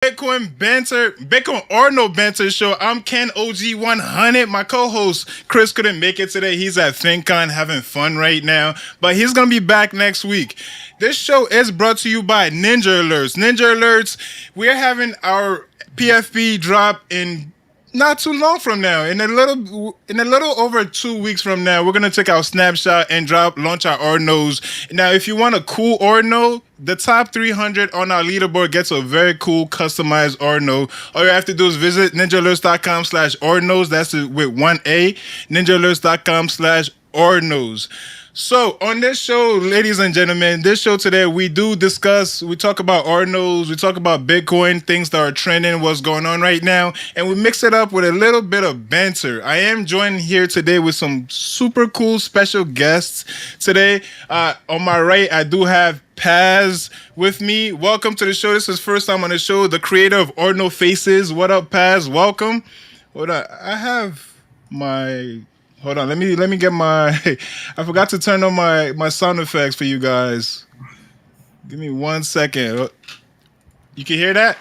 Bitcoin Banter, Bitcoin or No Banter show. I'm Ken OG 100. My co-host Chris couldn't make it today. He's at FinCon having fun right now, but he's gonna be back next week. This show is brought to you by Ninja Alerts. Ninja Alerts. We're having our PFP drop in not too long from now. In a little over 2 weeks from now, we're gonna take our snapshot and launch our ordinals. Now, if you want a cool ordinal, the top 300 on our leaderboard gets a very cool customized ordinal. All you have to do is visit ninjaalerts.com/ordinals. That's with one A. Ninjaalerts.com/ordinals. So on this show, ladies and gentlemen, this show today we talk about ordinals, we talk about Bitcoin, things that are trending, what's going on right now, and we mix it up with a little bit of banter. I am joined here today with some super cool special guests today. On my right, I do have Paz with me. Welcome to the show. This is first time on the show. The creator of Ordinal Faces. What up, Paz? Welcome. Hold on. I have my Hold on, let me get my. I forgot to turn on my sound effects for you guys. Give me 1 second. You can hear that?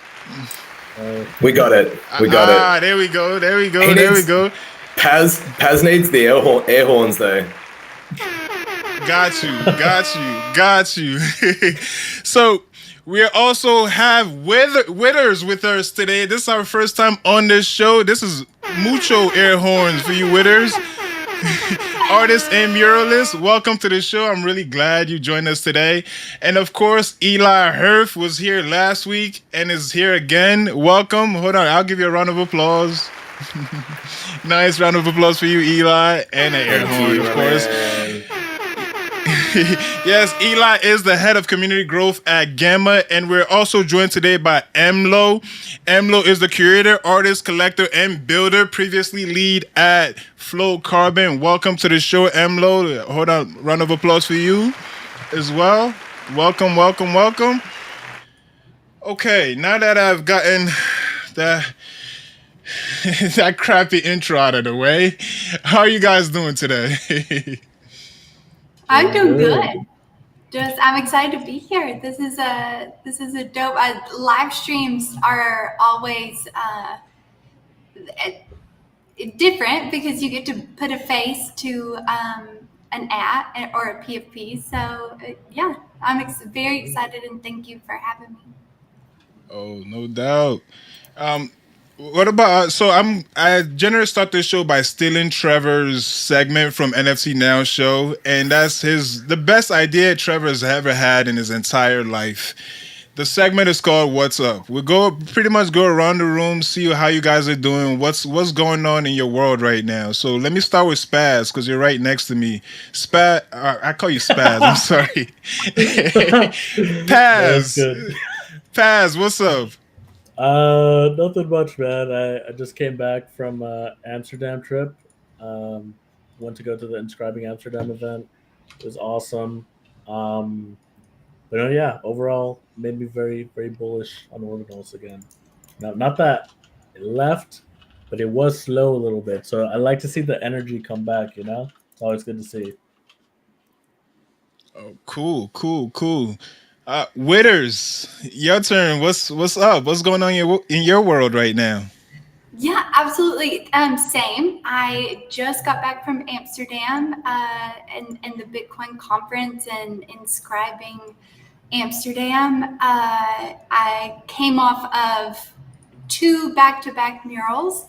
We got it. We got it. There we go. There we go. He There we needs- go. Paz needs the air horns though. Got you. So we also have Witters with us today. This is our first time on this show. This is mucho air horns for you, Witters. Artist and muralist, welcome to the show. I'm really glad you joined us today. And of course, Eli Herf was here last week and is here again. Welcome. Hold on, I'll give you a round of applause. Nice round of applause for you, Eli, and an air horn, of course. Yes, Eli is the head of community growth at Gamma, and we're also joined today by Emlo. Emlo is the curator, artist, collector, and builder, previously lead at Flow Carbon. Welcome to the show, Emlo. Hold on, round of applause for you as well. Welcome. Okay, now that I've gotten that that crappy intro out of the way, how are you guys doing today? I'm doing good. I'm excited to be here. This is a dope. Live streams are always different because you get to put a face to an ad or a PFP. So yeah, I'm very excited and thank you for having me. Oh, no doubt. What about so I generally start this show by stealing Trevor's segment from NFT Now show, and that's the best idea Trevor's ever had in his entire life. The segment is called "What's Up." We pretty much go around the room, see how you guys are doing, what's going on in your world right now. So let me start with Spaz because you're right next to me. Spaz, I call you Spaz. I'm sorry. Paz, what's up? Nothing much, man. I just came back from Amsterdam trip. Went to go to the Inscribing Amsterdam event. It was awesome. But yeah, overall made me very, very bullish on Ordinals again. Now, not that it left, but it was slow a little bit. So I like to see the energy come back. It's always good to see. Oh, cool. Witters, your turn. What's up? What's going on in your world right now? Yeah, absolutely. Same. I just got back from Amsterdam and the Bitcoin conference and Inscribing Amsterdam. I came off of 2 back-to-back murals.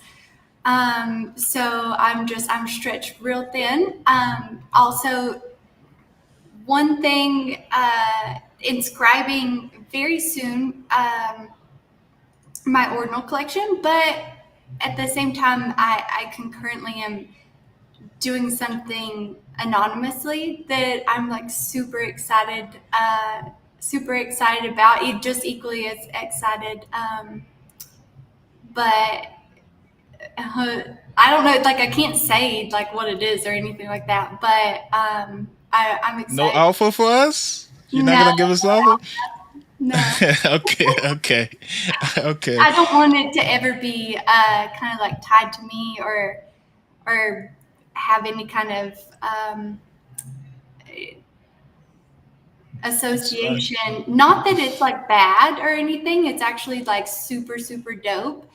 So I'm stretched real thin. Also, one thing, inscribing very soon my ordinal collection, but at the same time, I concurrently am doing something anonymously that I'm like super excited about. It just equally as excited, but I don't know. Like I can't say like what it is or anything like that. But I'm excited. No alpha for us? You're not gonna give us alpha? No. Okay. I don't want it to ever be kind of like tied to me or have any kind of association. Not that it's like bad or anything. It's actually like super, super dope.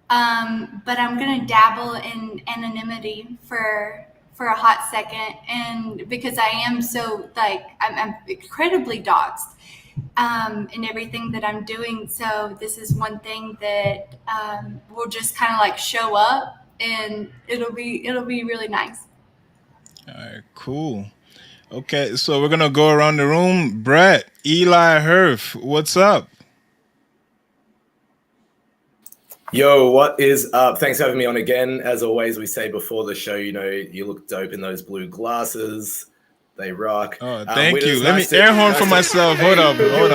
But I'm gonna dabble in anonymity for a hot second, and because I am so like I'm incredibly doxxed in everything that I'm doing. So this is one thing that will just kind of like show up, and it'll be really nice. All right, cool. Okay, so we're gonna go around the room. Brett, Eli, Herf, what's up? Yo, what is up? Thanks for having me on again. As always, we say before the show, you know, you look dope in those blue glasses. They rock. Oh, thank you. Widows, Let me nice to- air horn nice for to- myself. Hey, Hold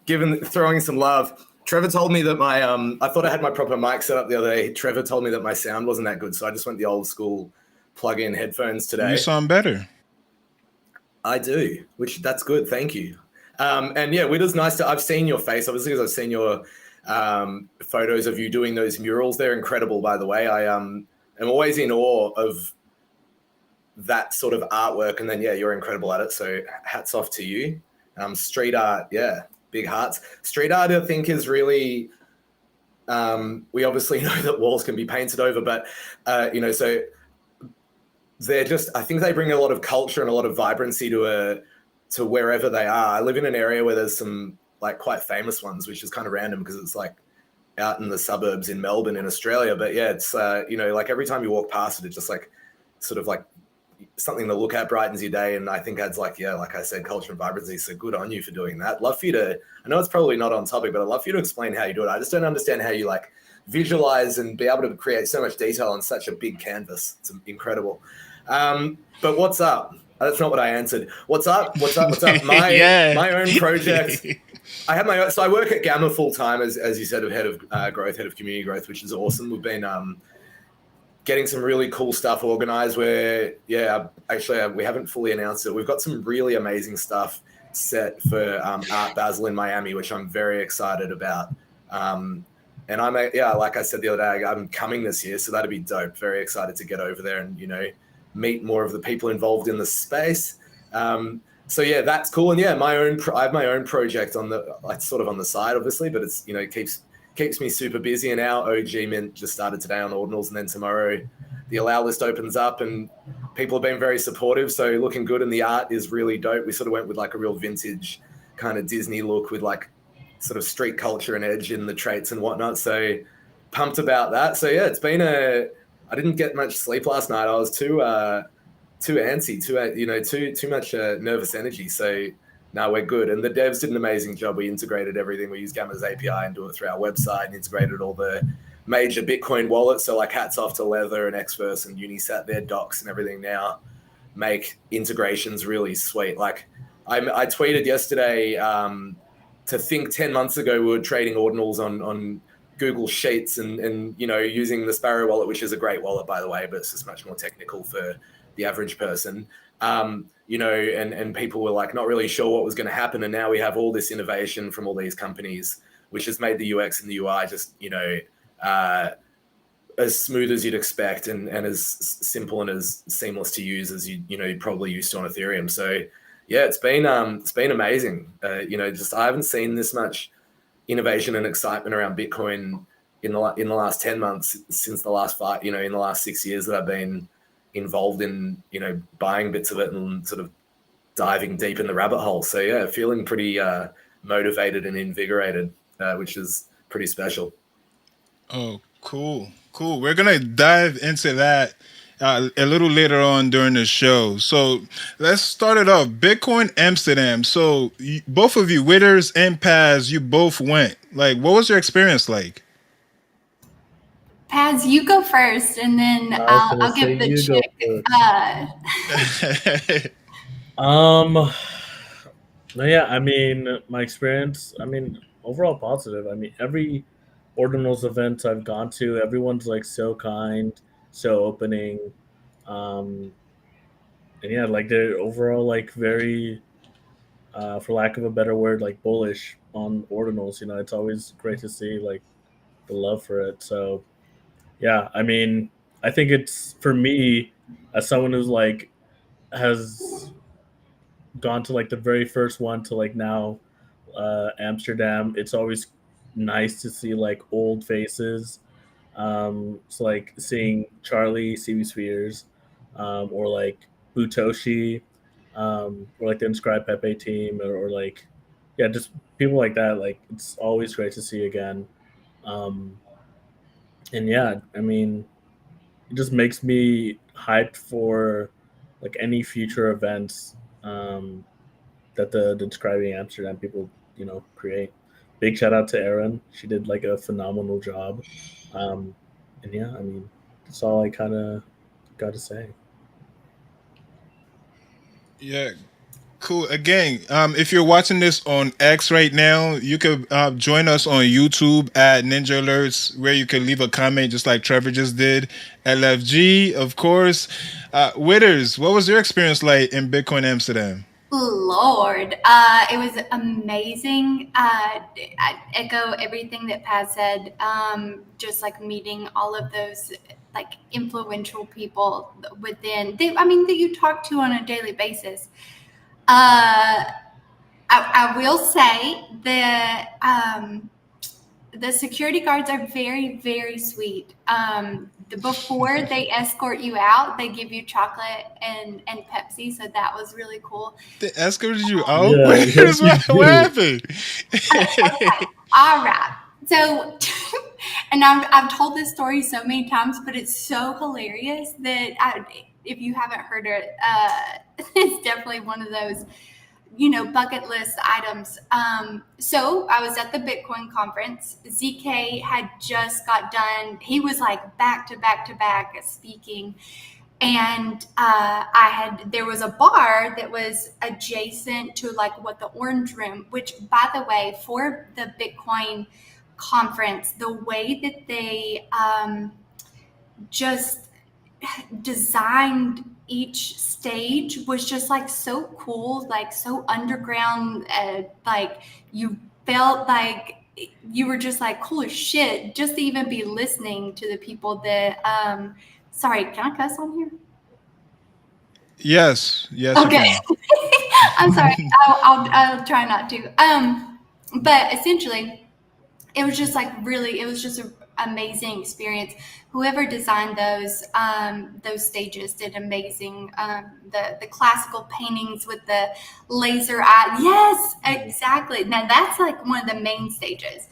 up. throwing some love. Trevor told me that my I thought I had my proper mic set up the other day. Trevor told me that my sound wasn't that good, so I just went the old school plug-in headphones today. You sound better. I do, which that's good. Thank you. And yeah, Widow's nice to. I've seen your face, obviously, because I've seen your photos of you doing those murals. They're incredible, by the way. I am always in awe of that sort of artwork, and then yeah, you're incredible at it. So hats off to you. Street art, yeah, big hearts. Street art, I think, is really. We obviously know that walls can be painted over, but you know, so they're just. I think they bring a lot of culture and a lot of vibrancy to wherever they are. I live in an area where there's some like quite famous ones, which is kind of random because it's like out in the suburbs in Melbourne in Australia. But yeah, it's you know, like every time you walk past it, it's just like sort of like something to look at, brightens your day, and I think adds like, yeah, like I said, culture and vibrancy. So good on you for doing that. Love for you to, I know it's probably not on topic, but I'd love for you to explain how you do it. I just don't understand how you like visualize and be able to create so much detail on such a big canvas. It's incredible. But what's up? That's not what I answered. What's up? What's up? What's up? My own project. I have my own, so I work at Gamma full time, as you said, head of growth, head of community growth, which is awesome. We've been getting some really cool stuff organized where, yeah, actually we haven't fully announced it. We've got some really amazing stuff set for Art Basel in Miami, which I'm very excited about. And like I said the other day, I'm coming this year, so that'd be dope. Very excited to get over there and, you know, meet more of the people involved in the space. So yeah, that's cool. And yeah, I have my own project on the, like, sort of on the side, obviously, but it's, you know, keeps me super busy. And our OG Mint just started today on Ordinals, and then tomorrow the allow list opens up, and people have been very supportive. So looking good, and the art is really dope. We sort of went with like a real vintage kind of Disney look with like sort of street culture and edge in the traits and whatnot. So pumped about that. So yeah, it's been I didn't get much sleep last night. I was too antsy, too much nervous energy. So no, we're good. And the devs did an amazing job. We integrated everything. We used Gamma's API and do it through our website, and integrated all the major Bitcoin wallets. So like hats off to Leather and Xverse and Unisat, their docs and everything now make integrations really sweet. Like I tweeted yesterday to think 10 months ago we were trading ordinals on Google Sheets and you know, using the Sparrow wallet, which is a great wallet, by the way, but it's just much more technical for the average person. You know, and people were like not really sure what was going to happen. And now we have all this innovation from all these companies, which has made the UX and the UI just, you know, as smooth as you'd expect, and as simple and as seamless to use as you're probably used to on Ethereum. So yeah, it's been amazing. You know, just I haven't seen this much innovation and excitement around Bitcoin in the last 10 months since the last 5, you know, in the last 6 years that I've been involved in, you know, buying bits of it and sort of diving deep in the rabbit hole. So yeah, feeling pretty motivated and invigorated, which is pretty special. Oh, cool. We're gonna dive into that a little later on during the show. So let's start it off. Bitcoin Amsterdam. So both of you, Witters and Paz, you both went. Like, what was your experience like? Paz, you go first, and then I'll give the chick. No, yeah, I mean, my experience, I mean, overall positive. I mean, every Ordinals event I've gone to, everyone's like so kind, so opening. And yeah, like they're overall like very, for lack of a better word, like bullish on Ordinals. You know, it's always great to see like the love for it. So yeah, I mean, I think it's for me as someone who's like has gone to like the very first one to like now Amsterdam, it's always nice to see like old faces. So like seeing Charlie CV Spheres, or like Butoshi, or like the Inscribed Pepe team, or like yeah, just people like that. Like it's always great to see again. Um, and yeah, I mean, it just makes me hyped for like any future events that the Describing Amsterdam people create. Big shout out to Erin. She did like a phenomenal job. Um, and yeah, I mean, that's all I kind of got to say. Yeah, cool. Again, if you're watching this on X right now, you could join us on YouTube at Ninja Alerts, where you can leave a comment just like Trevor just did. LFG, of course. Witters, what was your experience like in Bitcoin Amsterdam? Lord, it was amazing. I echo everything that Pat said. Just like meeting all of those like influential people within, I mean, that you talk to on a daily basis. I will say that the security guards are very, very sweet. Before they escort you out, they give you chocolate and Pepsi, so that was really cool. They escorted you out? Yeah, yes, you What do. happened? Okay, all right. So, and I've told this story so many times, but it's so hilarious that if you haven't heard it, it's definitely one of those bucket list items. So I was at the Bitcoin conference. ZK had just got done. He was like back to back to back speaking. And there was a bar that was adjacent to like what the Orange Room, which by the way, for the Bitcoin conference, the way that they just designed each stage was just like so cool, like so underground. Like you felt like you were just like cool as shit just to even be listening to the people that sorry, can I cuss on here? Yes, yes, you Okay. can. I'm sorry. I'll try not to. But essentially, it was just like really, it was just an amazing experience. Whoever designed those stages did amazing. The classical paintings with the laser eye. Yes, exactly. Now that's like one of the main stages.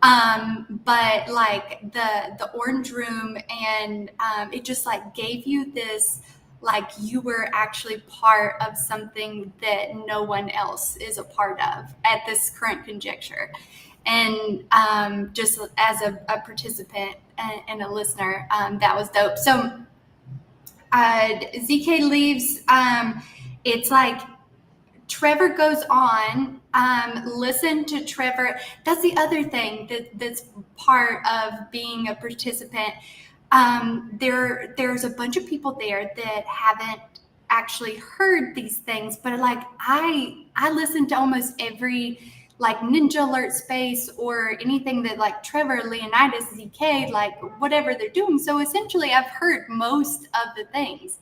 But like the Orange Room, and it just like gave you this, like you were actually part of something that no one else is a part of at this current conjecture. And just as a participant and a listener, that was dope. So ZK leaves. It's like Trevor goes on. Listen to Trevor. That's the other thing that's part of being a participant. There's a bunch of people there that haven't actually heard these things, but like I listen to almost every like Ninja Alert space or anything that like Trevor, Leonidas, ZK, like whatever they're doing. So essentially I've heard most of the things.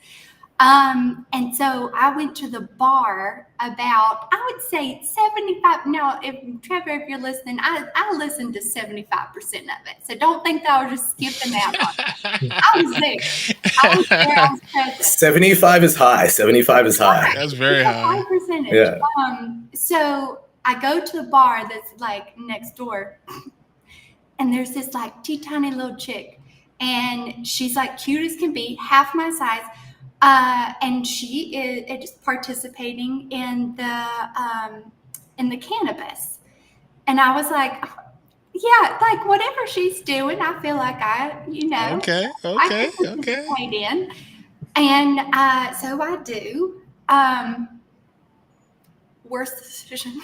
And so I went to the bar about, I would say 75. Now, if Trevor, if you're listening, I listened to 75% of it. So don't think that I was just skipping out on it. I was there. I was present. 75 is high. 75 is high. That's very high. High percentage. Yeah. So I go to the bar that's like next door, and there's this like teeny little chick, and she's like cute as can be, half my size. And she is participating in the cannabis, and I was like, yeah, like whatever she's doing, I feel like Okay, I can participate in, and so I do. Worst decision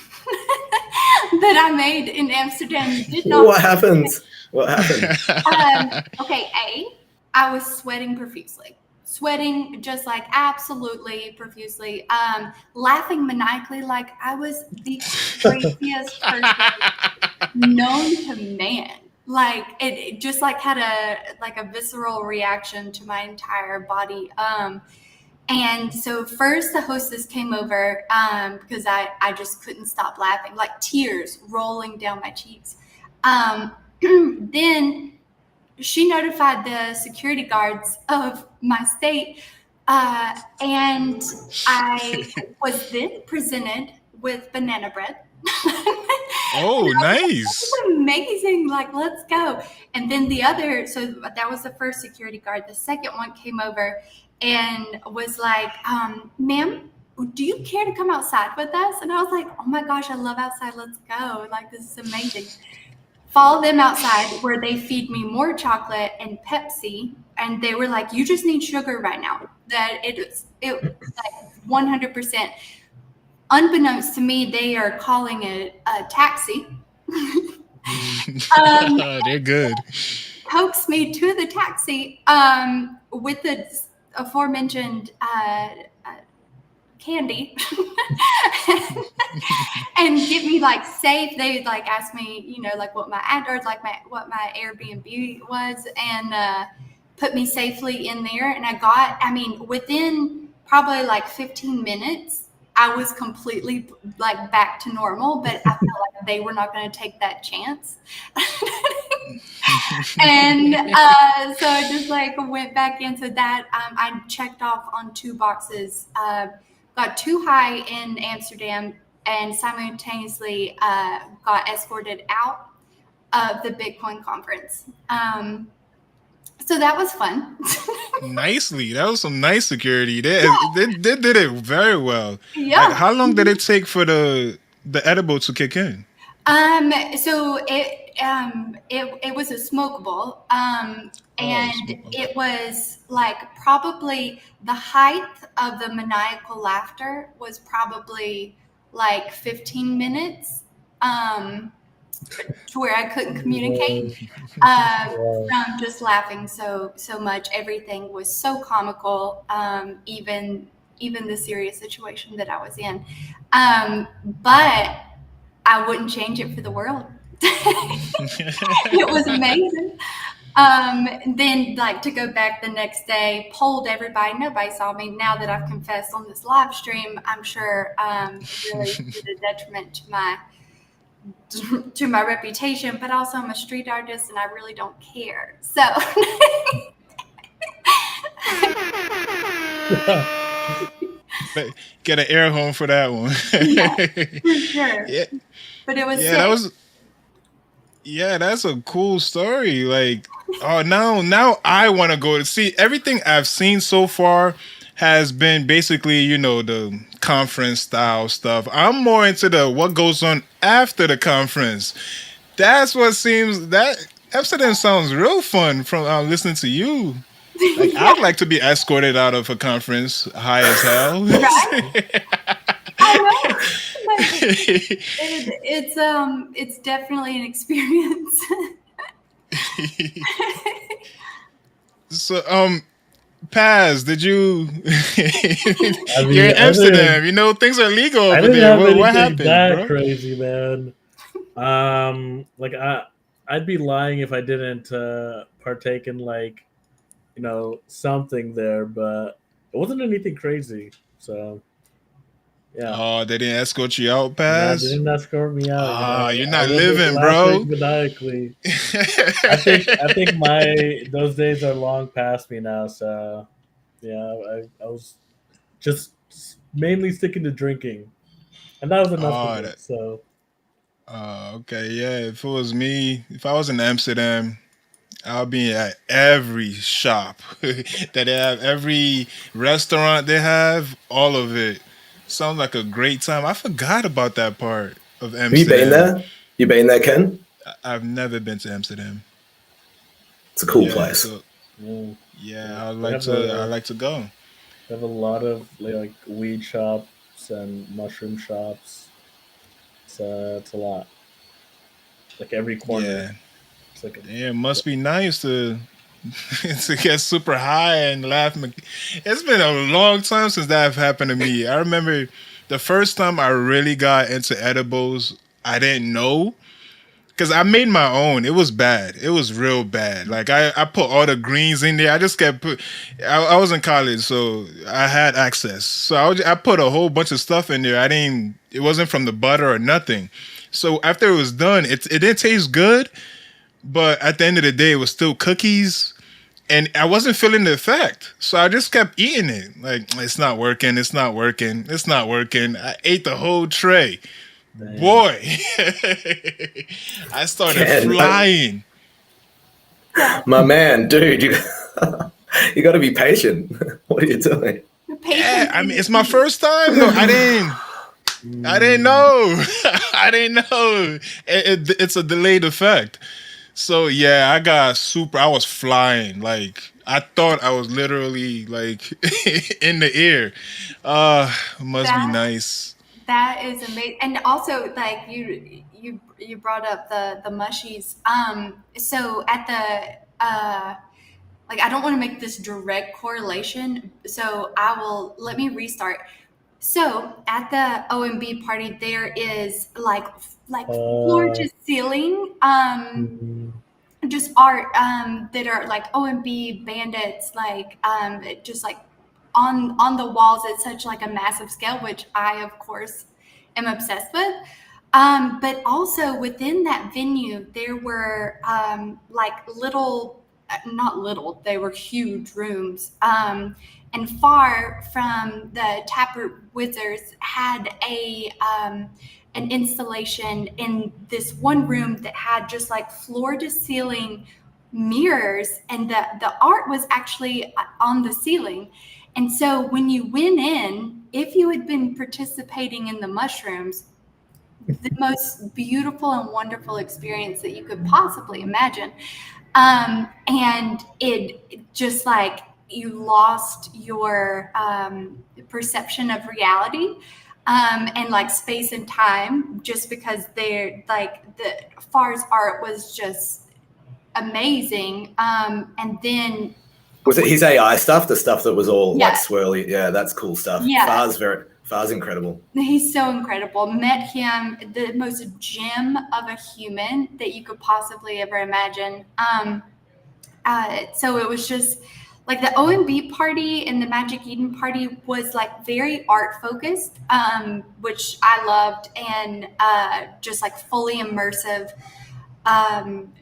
that I made in Amsterdam. Did not. What happened? What happened? Okay, I was sweating profusely. Sweating just like absolutely profusely, laughing maniacally like I was the craziest person known to man. Like it just like had a visceral reaction to my entire body. And so first the hostess came over because I just couldn't stop laughing, like tears rolling down my cheeks. Then she notified the security guards of my state, and I was then presented with banana bread. Oh, nice. Amazing, like let's go. And then the other, so that was the first security guard. The second one came over and was like, ma'am, do you care to come outside with us? And I was like, oh my gosh, I love outside, let's go, like this is amazing. Follow them outside where they feed me more chocolate and Pepsi, and they were like, you just need sugar right now. That it was like 100%. Unbeknownst to me, they are calling it a taxi. They're good. Coaxed me to the taxi with the aforementioned candy and get me like safe. They like asked me, you know, like what my address, like what my Airbnb was, and put me safely in there. And I mean, within probably like 15 minutes, I was completely like back to normal, but I felt like they were not going to take that chance. And so I just like went back into that. I checked off on 2 boxes, got too high in Amsterdam, and simultaneously got escorted out of the Bitcoin conference. So that was fun. Nicely. That was some nice security. They did it very well. Yeah. Like, how long did it take for the edible to kick in? So it was a smokable, and it was like probably the height of the maniacal laughter was probably like 15 minutes. To where I couldn't communicate from just laughing so much. Everything was so comical, even the serious situation that I was in. But I wouldn't change it for the world. It was amazing. Then like to go back the next day, polled everybody. Nobody saw me. Now that I've confessed on this live stream, I'm sure really did a detriment to my reputation, but also I'm a street artist and I really don't care. So Get an air horn for that one. Yeah, for sure. Yeah. But it was Yeah, that was. Yeah, that's a cool story. Like, oh, now I want to go to see everything I've seen so far has been basically, you know, the conference style stuff. I'm more into the what goes on after the conference. That's what seems that Amsterdam sounds real fun from listening to you. Like, I'd like to be escorted out of a conference high as hell. Right? I know. It's definitely an experience. So, Paz, did you? You're in Amsterdam. You know things are legal over there. What happened, that bro? crazy, man. Like I'd be lying if I didn't partake in like, you know, something there, but it wasn't anything crazy. So yeah. Oh, they didn't escort you out, Nah, Paz? they didn't escort me out. Ah, you know? you're not I was just living, bro. laughing maniacally. I think those days are long past me now. So yeah, I was just mainly sticking to drinking, and that was enough for me. So Okay, yeah. If it was me, if I was in Amsterdam, I'll be at every shop that they have, every restaurant they have, all of it. Sounds like a great time. I forgot about that part of Amsterdam. Have you been there? You been there, Ken? I've never been to Amsterdam. It's a cool place. So, yeah, I'd They like to go. They have a lot of like weed shops and mushroom shops. It's a lot. Like every corner. Yeah. It's like Yeah, it must be nice to to get super high and laugh. It's been a long time since that happened to me. I remember the first time I really got into edibles, I didn't know. because I made my own. It was bad. It was real bad. Like I put all the greens in there. I just kept put. I was in college, so I had access. So I put a whole bunch of stuff in there. I didn't. It wasn't from the butter or nothing. So after it was done, it didn't taste good. But at the end of the day, it was still cookies, and I wasn't feeling the effect. So I just kept eating it. Like it's not working. It's not working. It's not working. I ate the whole tray. Dang. Boy, I started Ken, flying. my man, dude, you you got to be patient. What are you doing? Yeah, I mean, it's my first time. No, I didn't know. I didn't know. It's a delayed effect. So yeah, I was flying. Like I thought I was literally like in the air. Must be nice. That is amazing. And also, like you brought up the mushies. So at the like I don't want to make this direct correlation. So let me restart. So at the OMB party, there is like floor to ceiling just art that are like OMB bandits, like just like on the walls at such like a massive scale, which I of course am obsessed with. But also within that venue, there were like little, not little, they were huge rooms. And far from the Taproot Wizards had an installation in this one room that had just like floor to ceiling mirrors, and the art was actually on the ceiling. And so when you went in, if you had been participating in the mushrooms, the most beautiful and wonderful experience that you could possibly imagine. And it just like you lost your perception of reality and like space and time, just because they're like the Far's art was just amazing. And then Was it his AI stuff? The stuff that was all Yeah. like swirly? Yeah, that's cool stuff. Yeah. Far's incredible. He's so incredible. Met him, the most gem of a human that you could possibly ever imagine. So it was just like the OMB party and the Magic Eden party was like very art focused, which I loved, and just like fully immersive,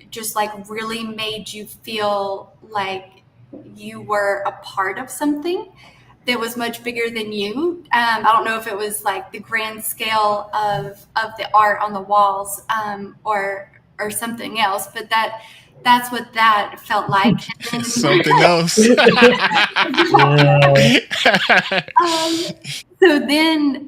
just like really made you feel like you were a part of something that was much bigger than you. I don't know if it was like the grand scale of the art on the walls, or something else, but that's what that felt like. And then, Something else. so then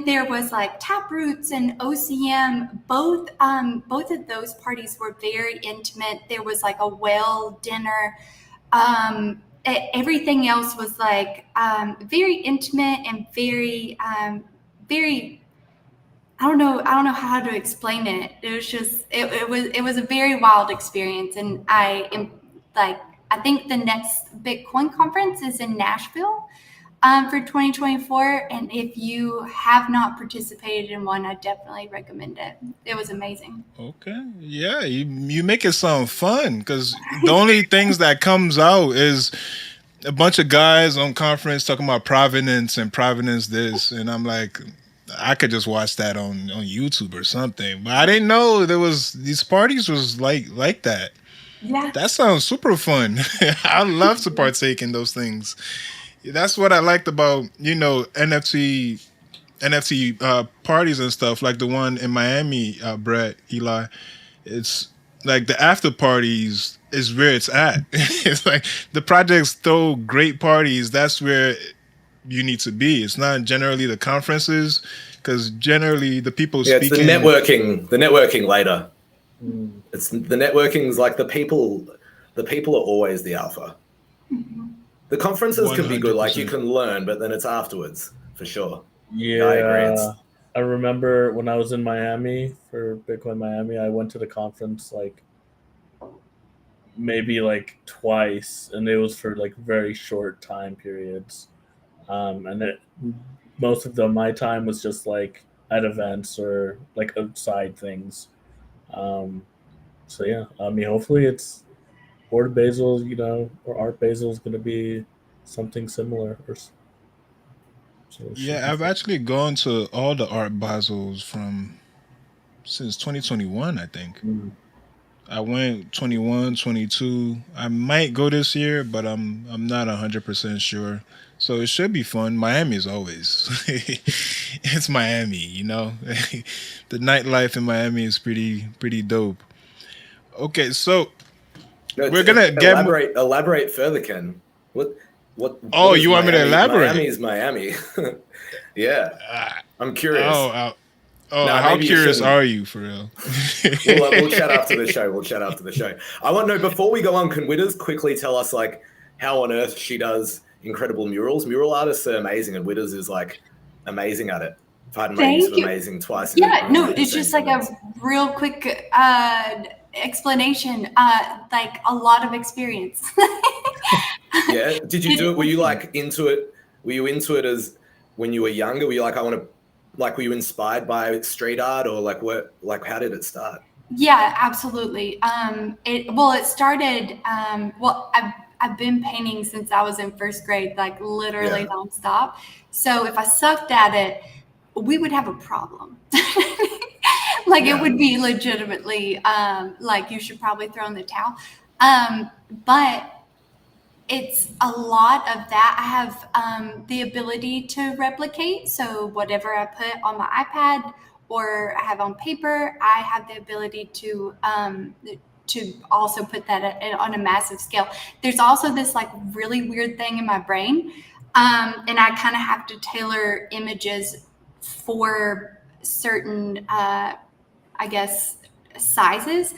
there was like Taproots and OCM. Both of those parties were very intimate. There was like a whale dinner. Everything else was like very intimate and very very, I don't know how to explain it. It was just it was a very wild experience. And I think the next Bitcoin conference is in Nashville for 2024, and if you have not participated in one, I definitely recommend it. It was amazing. Okay, yeah, you make it sound fun, because the only things that comes out is a bunch of guys on conference talking about provenance and provenance this, and I'm like, I could just watch that on YouTube or something. But I didn't know there was these parties was like that. Yeah. That sounds super fun. I love to partake in those things. That's what I liked about NFT parties and stuff, like the one in Miami, Brett, Eli. It's like the after parties is where it's at. It's like the projects throw great parties. That's where you need to be. It's not generally the conferences, because generally the people speaking. It's the networking later. It's the networking's like the people are always the alpha. The conferences can be good, like you can learn, but then it's afterwards for sure. Yeah, I agree. I remember when I was in Miami for Bitcoin Miami, I went to the conference like maybe like twice, and it was for like very short time periods. Most of my time was just like at events or like outside things. So yeah, I mean, hopefully it's Art Basel, or Art Basel is going to be something similar, so it should Yeah, be I've fun. actually gone to all the art basels from since 2021, I think. Mm. I went 21, 22. I might go this year, but I'm not 100% sure. So it should be fun. Miami is always it's Miami, you know. The nightlife in Miami is pretty dope. Okay, so No, we're gonna get. elaborate further, Ken. What what Oh, is you want me to Miami? elaborate? Miami is Miami. Yeah, Uh, I'm oh, curious. oh, No, how maybe you curious shouldn't. are you for real? We'll chat after the show. We'll chat after the show. I want to know before we go on. Can Witters quickly tell us like how on earth she does incredible murals? Mural artists are amazing, and Witters is like amazing at it. Pardon my use of Thank you. amazing twice Yeah, in no, like the it's same just like a sentence. real quick explanation. Like a lot of experience. Yeah. Did you do it? Were you like into it? Were you into it as when you were younger? Were you like, I want to, like, were you inspired by street art or like what, like, how did it start? Yeah, absolutely. It started. I've been painting since I was in first grade, like literally Yeah. nonstop. So if I sucked at it, we would have a problem. Like it Yeah. would be legitimately like you should probably throw in the towel. But it's a lot of that. I have the ability to replicate. So whatever I put on my iPad or I have on paper, I have the ability to also put that on a massive scale. There's also this like really weird thing in my brain, and I kind of have to tailor images for certain, I guess, sizes,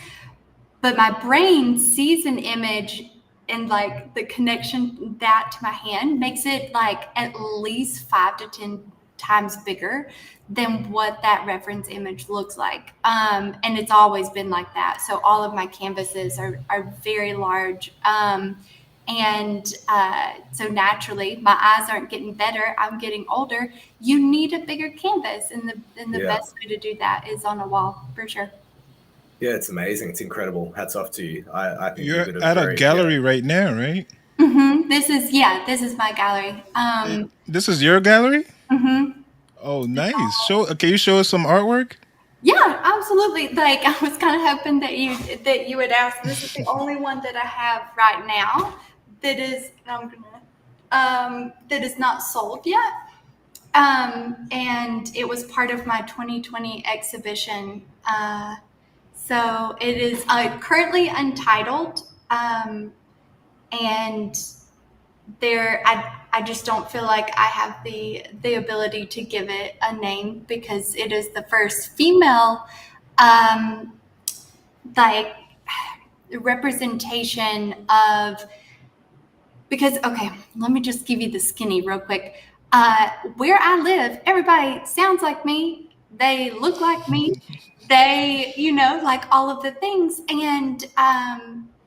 but my brain sees an image and like the connection that to my hand makes it like at least 5 to 10 times bigger than what that reference image looks like. And it's always been like that. So all of my canvases are very large. And so naturally, my eyes aren't getting better. I'm getting older. You need a bigger canvas, and the Yeah. best way to do that is on a wall for sure. Yeah. It's amazing. It's incredible. Hats off to you. I think you You're did a at a very, yeah. gallery right now, right? This is my gallery. This is your gallery? Mhm. Oh, nice. Can you show us some artwork? Yeah, absolutely. Like I was kind of hoping that you would ask. This is the only one that I have right now that is that is not sold yet. And it was part of my 2020 exhibition. So it is currently untitled, and I just don't feel like I have the ability to give it a name because it is the first female um, like representation of, because okay, let me just give you the skinny real quick. Where I live, everybody sounds like me, they look like me, they like all of the things, and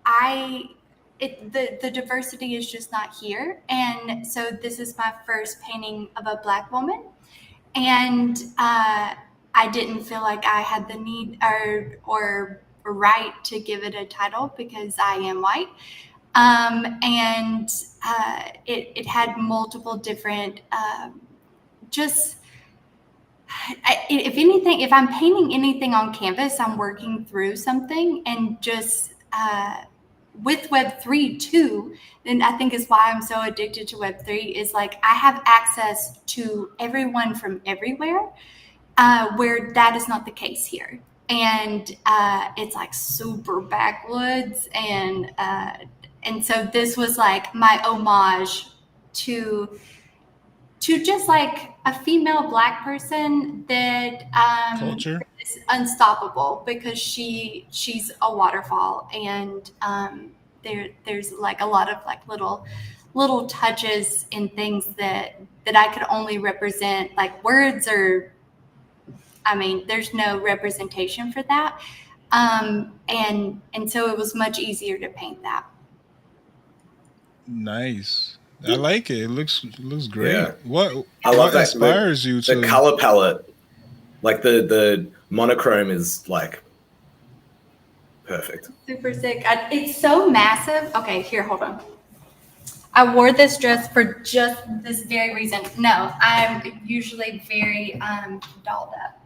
I the diversity is just not here. And so this is my first painting of a Black woman, and I didn't feel like I had the need or right to give it a title because I am white. And it had multiple different just if anything, if I'm painting anything on canvas, I'm working through something. And just with Web3 too, and I think is why I'm so addicted to Web3, is like I have access to everyone from everywhere, where that is not the case here. And it's like super backwoods, and so this was like my homage to just like a female Black person that Culture? is unstoppable because she's a waterfall. And there's like a lot of like little touches and things that I could only represent like words, or I mean there's no representation for that. And so it was much easier to paint that. Nice. I like it. It looks great. Yeah. What I love what that. inspires you The to color palette, like the monochrome is like Perfect. Super sick. It's so massive. Okay, here, hold on. I wore this dress for just this very reason. No, I'm usually very dolled up.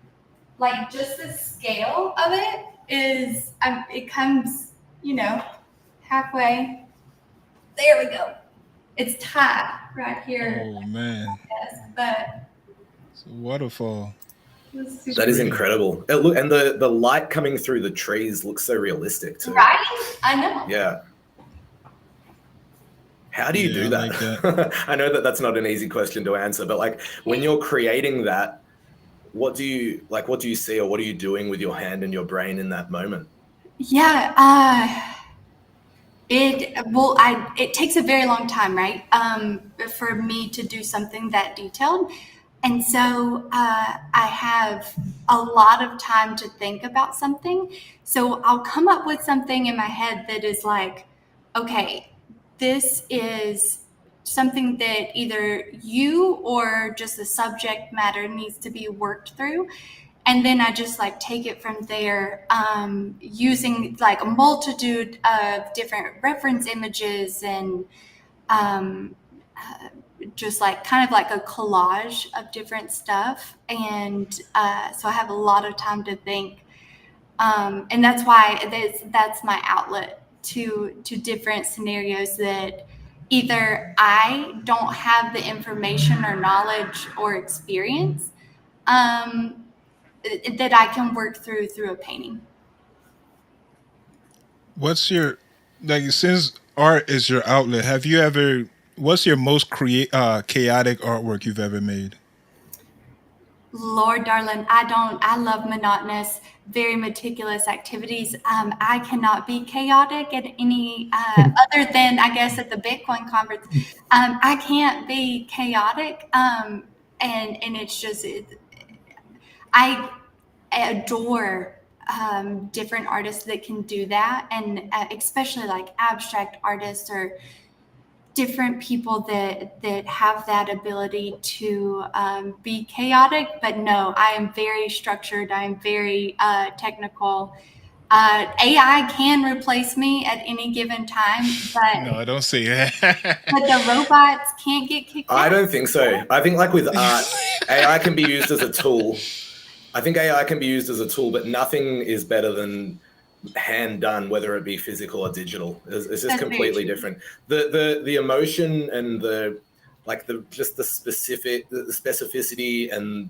Like just the scale of it is, it comes, halfway. There we go. It's tied right here. Oh man, Yes, but it's a waterfall. it was super That is Pretty. incredible. And the light coming through the trees looks so realistic too. right. I know. Yeah. How do you Yeah, do I that? like that. I know that that's not an easy question to answer, but like when you're creating that, what do you see, or what are you doing with your hand and your brain in that moment? Yeah. It takes a very long time, right? For me to do something that detailed. And so I have a lot of time to think about something. So I'll come up with something in my head that is like, okay, this is something that either you or just the subject matter needs to be worked through. And then I just like take it from there, using like a multitude of different reference images and just like kind of like a collage of different stuff. And so I have a lot of time to think. And that's why that's my outlet to different scenarios that either I don't have the information or knowledge or experience, that I can work through a painting. What's your since art is your outlet? Have you ever? What's your most chaotic artwork you've ever made? Lord, darling, I love monotonous, very meticulous activities. I cannot be chaotic at any, other than, I guess, at the Bitcoin conference. I can't be chaotic. And it's just, I adore different artists that can do that. And especially like abstract artists or different people that have that ability to be chaotic. But no, I am very structured. I am very technical. AI can replace me at any given time, No, but I don't say that. the robots can't get kicked out. I don't think so. I think like with art, AI can be used as a tool. I think AI can be used as a tool, but nothing is better than hand done, whether it be physical or digital. It's just That's completely very true. different. The emotion and the specificity and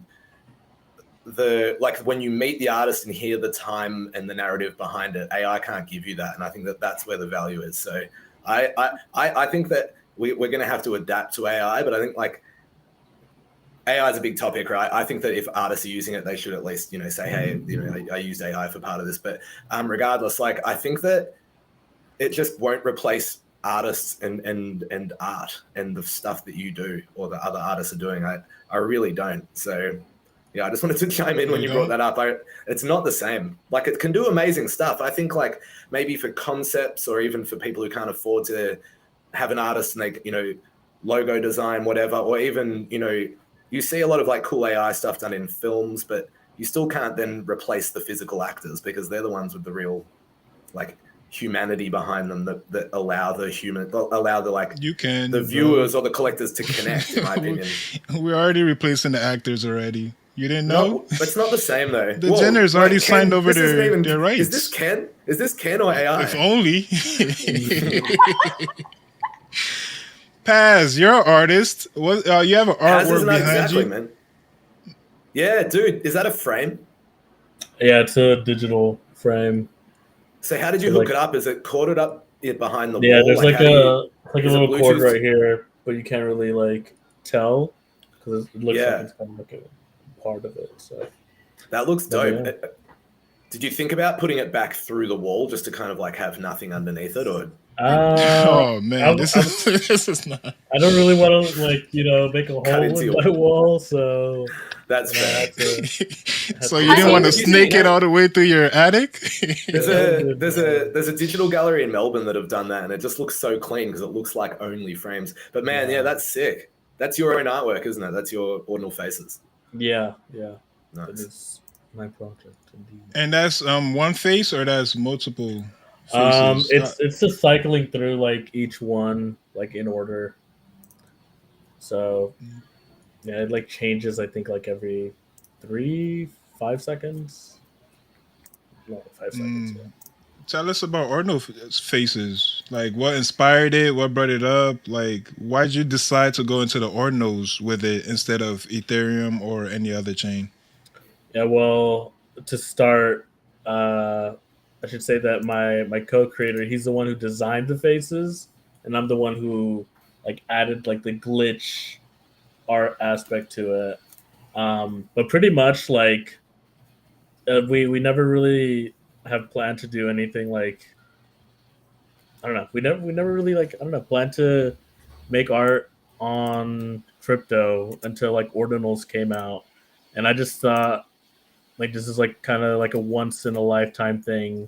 the like when you meet the artist and hear the time and the narrative behind it, AI can't give you that, and I think that that's where the value is. So I think that we're going to have to adapt to AI, but I think like AI is a big topic, right? I think that if artists are using it, they should at least, say, hey, I used AI for part of this. But regardless, like I think that it just won't replace artists and art and the stuff that you do or the other artists are doing. I really don't. So yeah, I just wanted to chime in when you brought that up. It's not the same. Like it can do amazing stuff. I think like maybe for concepts or even for people who can't afford to have an artist and they, logo design, whatever, or even, you see a lot of like cool AI stuff done in films, but you still can't then replace the physical actors because they're the ones with the real like humanity behind them that allow the You can, the bro. viewers or the collectors to connect, in my opinion. We're already replacing the actors already. You didn't know? No, it's not the same though. The Jenners already signed over their rights. Is this Ken? Is this Ken or AI? If only. Paz, you're an artist. What you have an artwork behind exactly, you? Man. Yeah, dude. Is that a frame? Yeah, it's a digital frame. So how did you hook it up? Is it corded up behind the wall? Yeah, there's like a little cord Bluetooth? right here, but you can't really like tell because it looks like it's kind of like a part of it. So that looks dope. Yeah. Did you think about putting it back through the wall just to kind of like have nothing underneath it, or? Oh man, this is not. I don't really want to make a hole in my wall, so that's fair. So you didn't want to snake it all the way through your attic? There's a digital gallery in Melbourne that have done that, and it just looks so clean because it looks like only frames. But man, yeah, that's sick. That's your own artwork, isn't it? That's your Ordinal faces. Yeah. Nice. My project, indeed. And that's one face or that's multiple faces? It's just cycling through like each one like in order. So yeah, it like changes. I think like every 5 seconds. No, 5 seconds. Yeah. Tell us about Ordinal faces. Like, what inspired it? What brought it up? Like, why'd you decide to go into the Ordinals with it instead of Ethereum or any other chain? Yeah, well, to start, I should say that my co-creator, he's the one who designed the faces, and I'm the one who like added like the glitch art aspect to it. But pretty much like we never really have planned to do anything like I don't know. We never really like I don't know planned to make art on crypto until like Ordinals came out, and I just thought like this is like kind of like a once in a lifetime thing,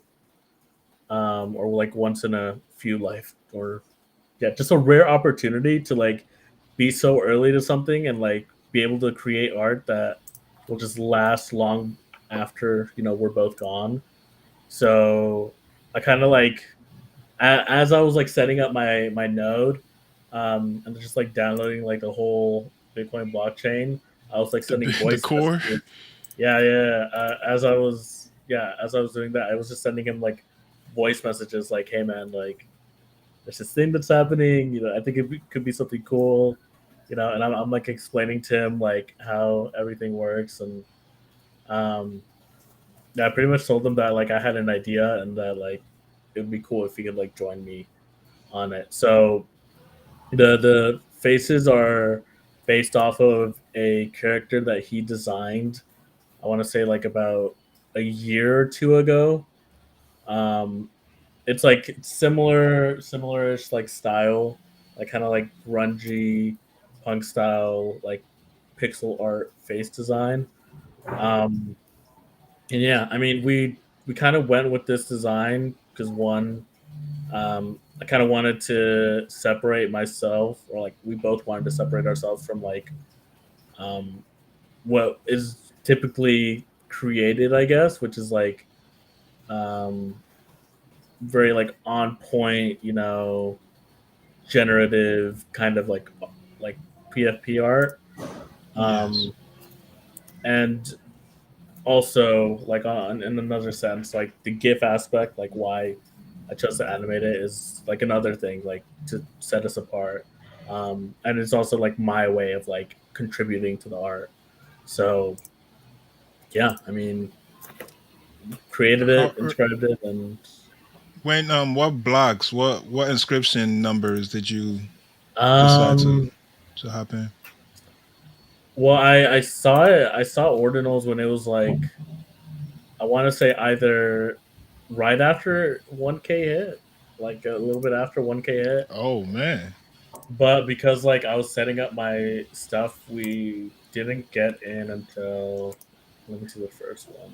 or like once in a few life or yeah, just a rare opportunity to like be so early to something and like be able to create art that will just last long after we're both gone. So I kind of like as I was like setting up my node, and just like downloading like the whole Bitcoin blockchain, I was like sending The voice core? messages. Yeah. As I was doing that, I was just sending him like voice messages, like, "Hey man, like, there's this thing that's happening. I think could be something cool." And I'm like explaining to him like how everything works, and yeah, I pretty much told him that like I had an idea and that like it would be cool if he could like join me on it. So the faces are based off of a character that he designed. I want to say like about a year or two ago. Um, it's like similarish like style, like kind of like grungy punk style, like pixel art face design. Um, and yeah, I mean we kind of went with this design because one, I kind of wanted to separate myself, or like we both wanted to separate ourselves from like um, what is typically created, I guess, which is like um, very like on point, generative kind of like PFP art, Yes. um, and also like on in another sense, like the GIF aspect, like why I chose to animate it is like another thing, like to set us apart, and it's also like my way of like contributing to the art. So yeah, I mean, created How it, inscribed it, and when what blocks, what inscription numbers did you decide um to hop in? well, I saw it. I saw Ordinals when it was like I want to say either right after 1K hit, like a little bit after 1K hit. Oh man. But because like I was setting up my stuff, we didn't get in until let me see the first one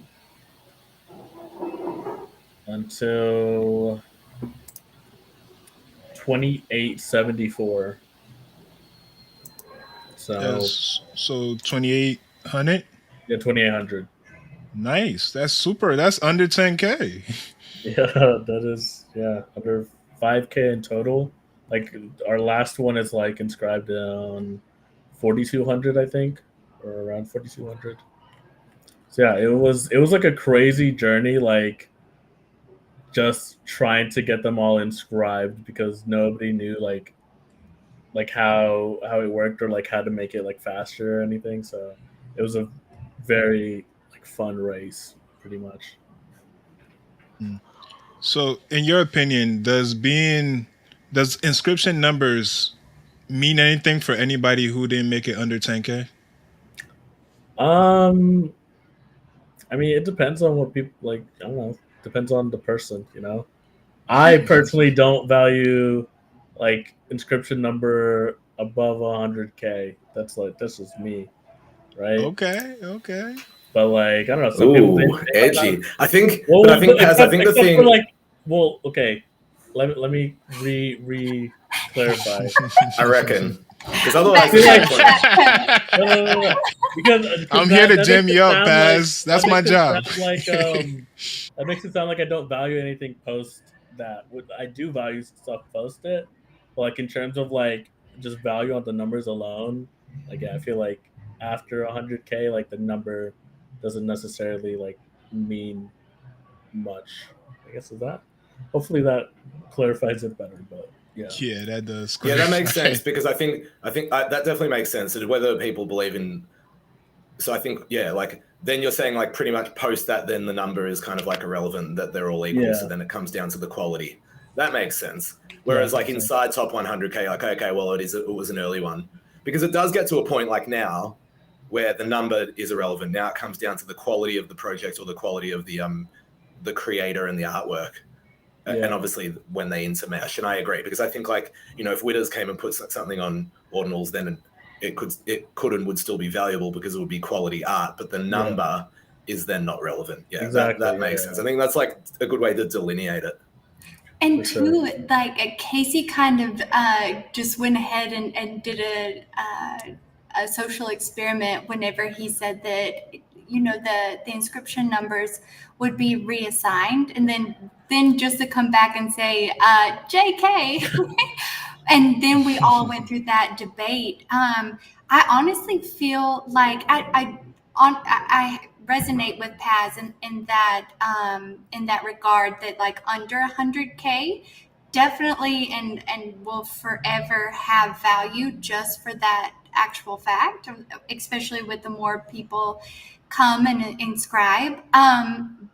until 2874. So Yes. So 2800. yeah, 2800. Nice. That's super. That's under 10K. Yeah, that is under 5K in total. Like our last one is like inscribed on 4200, I think, or around 4200. So yeah, it was like a crazy journey, like just trying to get them all inscribed because nobody knew like how it worked or like how to make it like faster or anything. So it was a very like fun race, pretty much. So, in your opinion, does inscription numbers mean anything for anybody who didn't make it under 10K? Um, I mean, it depends on what people like. I don't know. Depends on the person. I personally don't value like inscription number above 100K. That's just me, right? Okay, okay. But like, I don't know. Some people they Ooh, might not. edgy. I think, Well, but I think Paz. I think the except for thing. like, well, okay. Let me re clarify. I reckon. Because otherwise, feel there's like- no point. No. Because I'm here to that jam makes you it up, sound Paz. That's that my makes it job. sound like that makes it sound like I don't value anything post that. I do value stuff post it, but like in terms of like just value on the numbers alone, like yeah, I feel like after 100K, like the number doesn't necessarily like mean much. I guess is that. Hopefully that clarifies it better, but yeah. Yeah, that does. Yeah, that makes clarify. sense because I think that definitely makes sense. Whether people believe in, so I think like then you're saying like pretty much post that, then the number is kind of like irrelevant, that they're all equal. Yeah. So then it comes down to the quality. That makes sense. Yeah, Whereas like makes sense. inside top 100K, like okay, well it was an early one, because it does get to a point like now where the number is irrelevant. Now it comes down to the quality of the project or the quality of the creator and the artwork. Yeah. And obviously when they intermesh, and I agree, because I think like, if Witters came and put something on Ordinals, then it could and would still be valuable because it would be quality art, but the number is then not relevant. Yeah, Exactly, that makes sense. I think that's like a good way to delineate it. And For two, sure. like Casey kind of just went ahead and did a social experiment whenever he said that the inscription numbers would be reassigned, and then just to come back and say JK, and then we all went through that debate. I honestly feel like I resonate with Paz in that regard, that like under 100K definitely and will forever have value just for that actual fact, especially with the more people come and inscribe.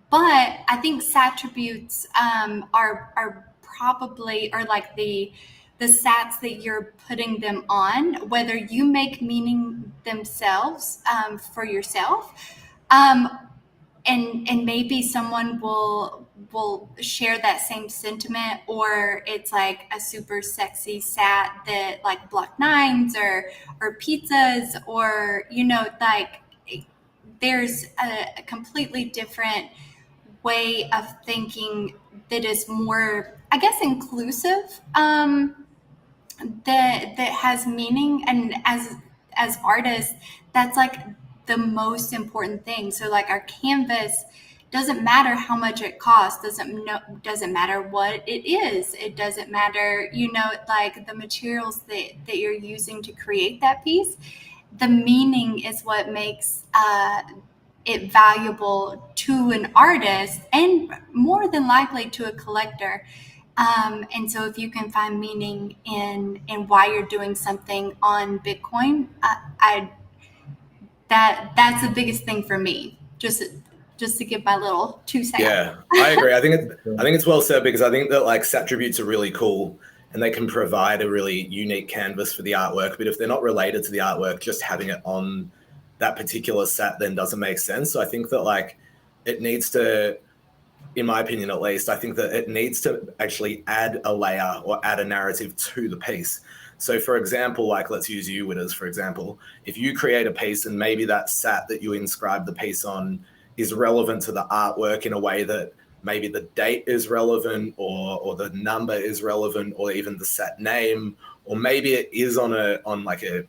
But I think attributes are probably, or like the sats that you're putting them on, whether you make meaning themselves for yourself, and maybe someone will share that same sentiment, or it's like a super sexy sat that like block nines or pizzas, or like there's a completely different way of thinking that is more, I guess, inclusive, that has meaning. And as artists, that's like the most important thing. So like our canvas doesn't matter how much it costs, doesn't matter what it is, it doesn't matter like the materials that you're using to create that piece. The meaning is what makes it valuable to an artist, and more than likely to a collector. And so if you can find meaning in why you're doing something on Bitcoin, that's the biggest thing for me. Just to give my little 2 cents. Yeah, I agree. I think it's well said, because I think that like attributes are really cool and they can provide a really unique canvas for the artwork. But if they're not related to the artwork, just having it on that particular sat then doesn't make sense. So I think that like it needs to, in my opinion at least, I think that it needs to actually add a layer or add a narrative to the piece. So for example, like let's use you, Witters, for example. If you create a piece and maybe that sat that you inscribe the piece on is relevant to the artwork in a way that maybe the date is relevant, or the number is relevant, or even the sat name, or maybe it is on like a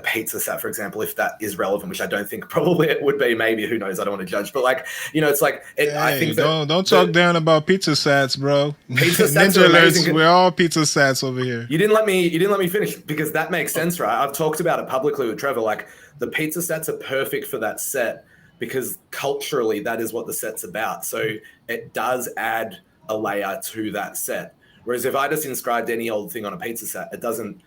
pizza sat, for example, if that is relevant, which I don't think probably it would be. Maybe, who knows? I don't want to judge, but like, it's like I think that don't talk down about pizza sats, bro. Pizza sats Ninja are alerts, amazing. we're all pizza sats over here. You didn't let me finish, because that makes sense, right? I've talked about it publicly with Trevor. Like the pizza sats are perfect for that set, because culturally that is what the set's about. So it does add a layer to that set. Whereas if I just inscribed any old thing on a pizza set, it doesn't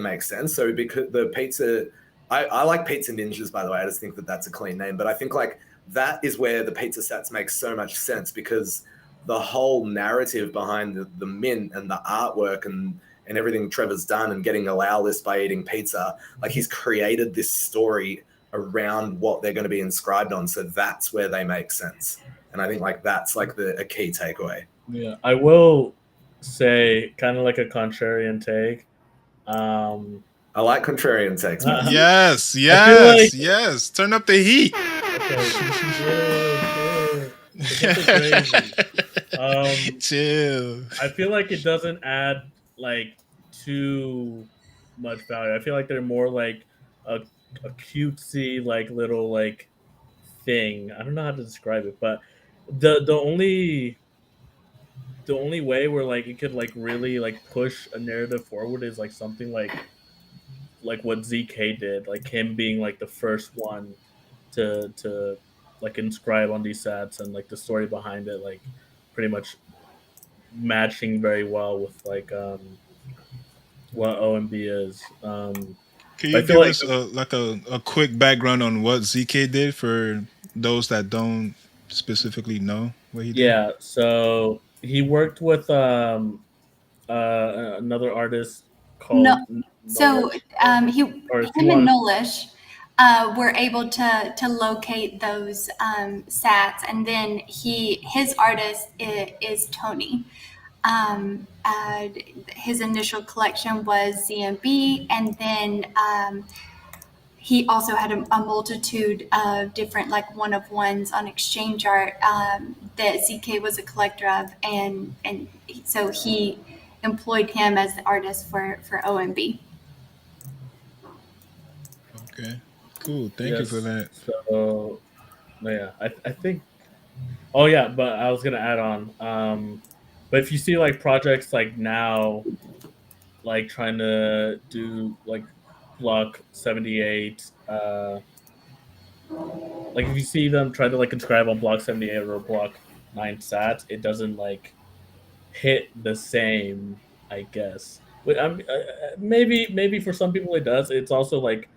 make sense. So because the pizza, I like Pizza Ninjas, by the way. I just think that that's a clean name. But I think like that is where the pizza sets make so much sense, because the whole narrative behind the mint and the artwork and everything Trevor's done, and getting a allow list by eating pizza, like he's created this story around what they're going to be inscribed on. So that's where they make sense. And I think like that's like a key takeaway. Yeah, I will say kind of like a contrarian take. I like contrarian takes, man. Yes, like- yes. Turn up the heat. Okay. Chill. I feel like it doesn't add like too much value. I feel like they're more like a cutesy like little like thing. I don't know how to describe it, but the only way where like it could like really like push a narrative forward is like something like what ZK did, like him being like the first one to like inscribe on these sets, and like the story behind it like pretty much matching very well with like what OMB is. Can But you I feel give like us a quick background on what ZK did for those that don't specifically know what he did? yeah, so he worked with another artist No, called so Knowledge, or if you him and want, Nolish were able to locate those sats, and then his artist is Tony. His initial collection was ZMB, and then he also had a multitude of different like one of ones on exchange art that ZK was a collector of, and so he employed him as the artist for OMB. Okay, cool. Thank you for yes. that. So yeah, I think. Oh yeah, but I was gonna add on. But if you see like projects like now, like trying to do like Block 78, like if you see them try to like inscribe on Block 78 or Block 9 sats, it doesn't like hit the same, I guess. But maybe for some people it does. It's also like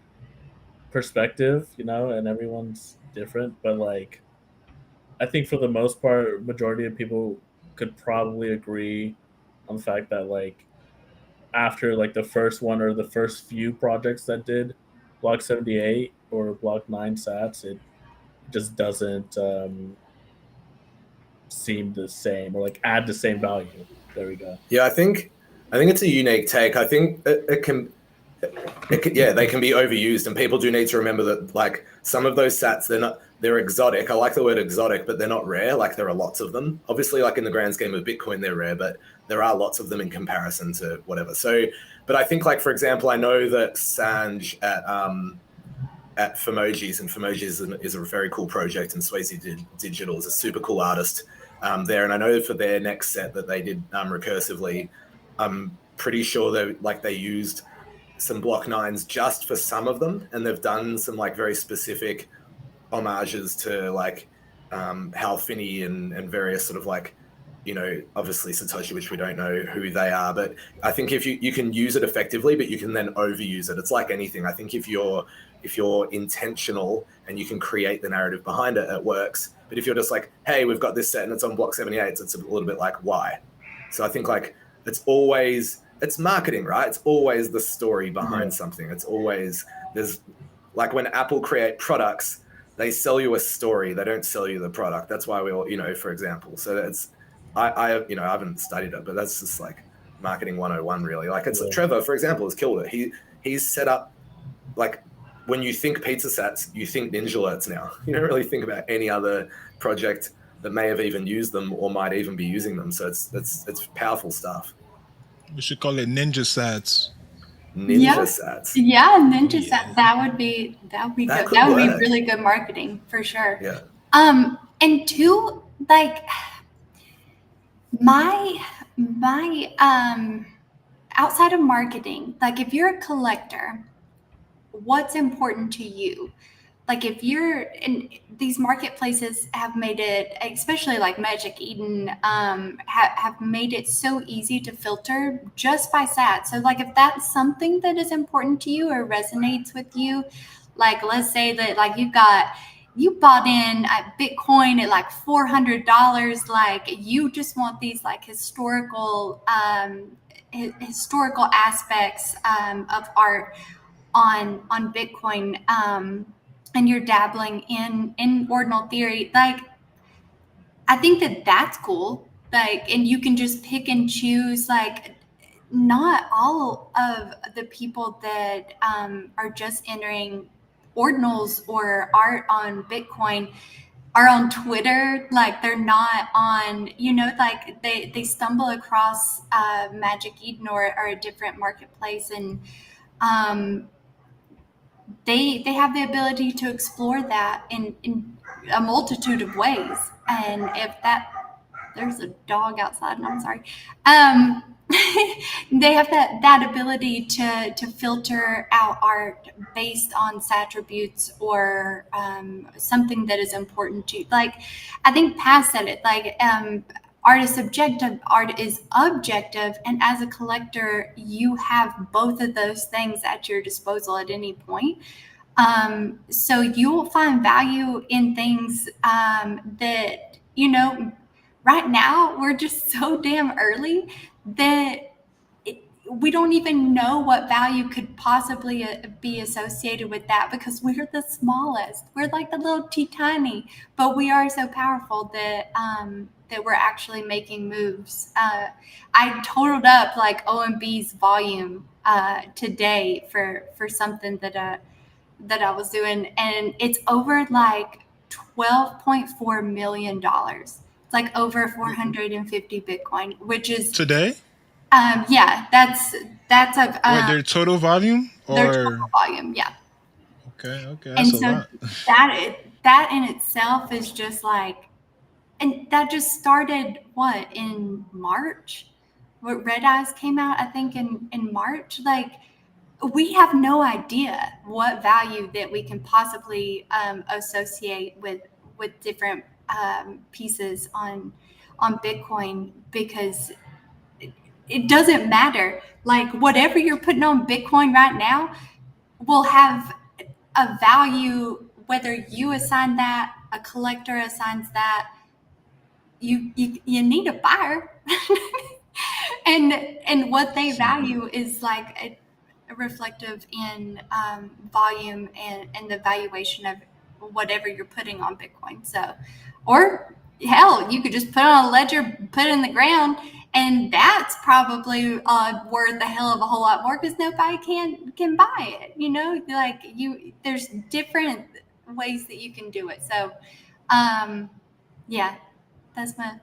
perspective, and everyone's different. But like, I think for the most part, majority of people could probably agree on the fact that like after like the first one or the first few projects that did Block 78 or Block 9 Sats, it just doesn't seem the same or like add the same value. There we go. Yeah, I think it's a unique take. I think yeah, they can be overused, and people do need to remember that like some of those sats, they're exotic. I like the word exotic, but they're not rare. Like there are lots of them. Obviously, like in the grand scheme of Bitcoin, they're rare, but there are lots of them in comparison to whatever. So, but I think like for example, I know that Sanj at Femojis, and Femojis is a very cool project, and Swayze Digital is a super cool artist there. And I know for their next set that they did recursively, I'm pretty sure they used some block nines just for some of them, and they've done some like very specific homages to like Hal Finney and various sort of like obviously Satoshi, which we don't know who they are, but I think if you can use it effectively, but you can then overuse it. It's like anything. I think if you're intentional and you can create the narrative behind it, it works. But if you're just like, hey, we've got this set and it's on block 78, it's a little bit like, why? So I think like it's marketing, right? It's always the story behind something. It's always there's like when Apple create products, they sell you a story. They don't sell you the product. That's why we all, for example. So it's I haven't studied it, but that's just like marketing 101 really. Like it's Trevor, for example, has killed it. He's set up like when you think pizza sats, you think Ninja Alerts now. You don't really think about any other project that may have even used them or might even be using them. So it's powerful stuff. We should call it Ninja Sats. Ninja sats. Yeah, ninja sats. That would be good. That would be really good marketing for sure. Yeah. And two, like my outside of marketing, like if you're a collector, what's important to you? Like if you're in these marketplaces have made it, especially like Magic Eden, have made it so easy to filter just by sat. So like if that's something that is important to you or resonates with you, like let's say that like you bought in at Bitcoin at like $400, like you just want these like historical aspects of art on Bitcoin, and you're dabbling in ordinal theory, like I think that's cool. Like, and you can just pick and choose. Like, not all of the people that are just entering ordinals or art on Bitcoin are on Twitter. Like, they're not on, like they stumble across Magic Eden or a different marketplace, and um, they have the ability to explore that in a multitude of ways. And if that there's a dog outside, and I'm sorry. They have that ability to filter out art based on attributes or something that is important to you. Like I think Paz said it. Like art is subjective, art is objective, and as a collector, you have both of those things at your disposal at any point. So you will find value in things that, you know, right now we're just so damn early that we don't even know what value could possibly be associated with that because we're the smallest. We're like the little tiny, but we are so powerful that that we're actually making moves. I totaled up like OMB's volume today for something that I was doing, and it's over like $12.4 million. It's like over 450 Bitcoin, which is Today? yeah, that's a Wait, their total volume their total or volume, yeah. okay, that's And a so lot. that in itself is just like, and that just started what in March. What Red Eyes came out, I think in March. Like we have no idea what value that we can possibly associate with different pieces on Bitcoin because it doesn't matter. Like whatever you're putting on Bitcoin right now will have a value whether you assign that, a collector assigns that. You need a buyer, and what they value is like a reflective in volume and the valuation of whatever you're putting on Bitcoin. So, or hell, you could just put on a ledger, put it in the ground, and that's probably worth a hell of a whole lot more because nobody can buy it. You know, like there's different ways that you can do it. So, yeah, that's my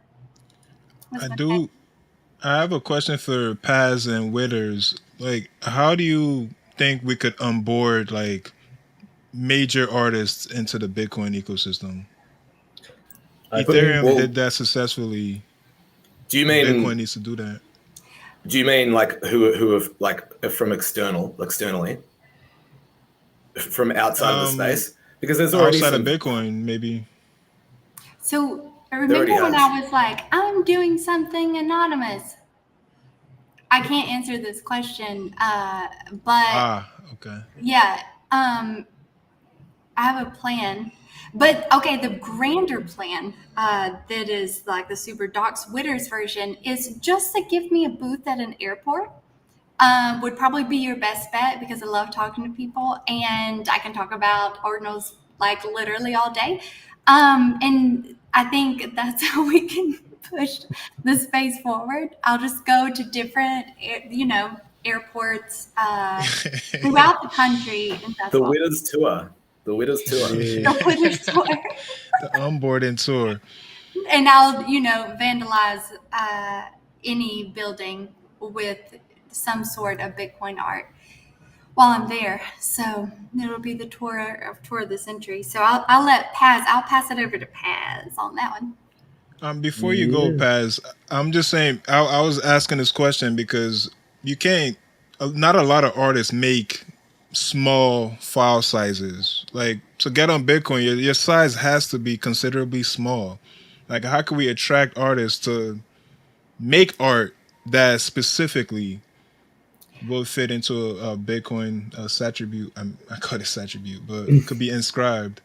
I take. do. I have a question for Paz and Withers. Like, how do you think we could onboard like major artists into the Bitcoin ecosystem? I Ethereum think Well, did that successfully. do you Bitcoin mean needs to do that. like who have like from externally from outside of the Um, space? Because there's already outside of some. Bitcoin, maybe. So I They already remember when have. I was like, I'm doing something anonymous. I can't answer this question, but Ah, okay. yeah, I have a plan. But okay, the grander plan that is like the Super Docs Witters version is just to give me a booth at an airport. Would probably be your best bet because I love talking to people and I can talk about ordinals like literally all day. And I think that's how we can push the space forward. I'll just go to different, airports throughout the country, and that's The all. Winners Tour. The Winners Tour. yeah. The Winners Tour. The onboarding tour. And I'll, vandalize any building with some sort of Bitcoin art while I'm there. So it'll be the tour of the century. So I'll let Paz. I'll pass it over to Paz on that one. Before you go, Yeah. Paz, I'm just saying. I was asking this question because you can't. Not a lot of artists make small file sizes. Like to get on Bitcoin, your size has to be considerably small. Like, how can we attract artists to make art that specifically will fit into a Bitcoin attribute? I call it attribute, but could be inscribed.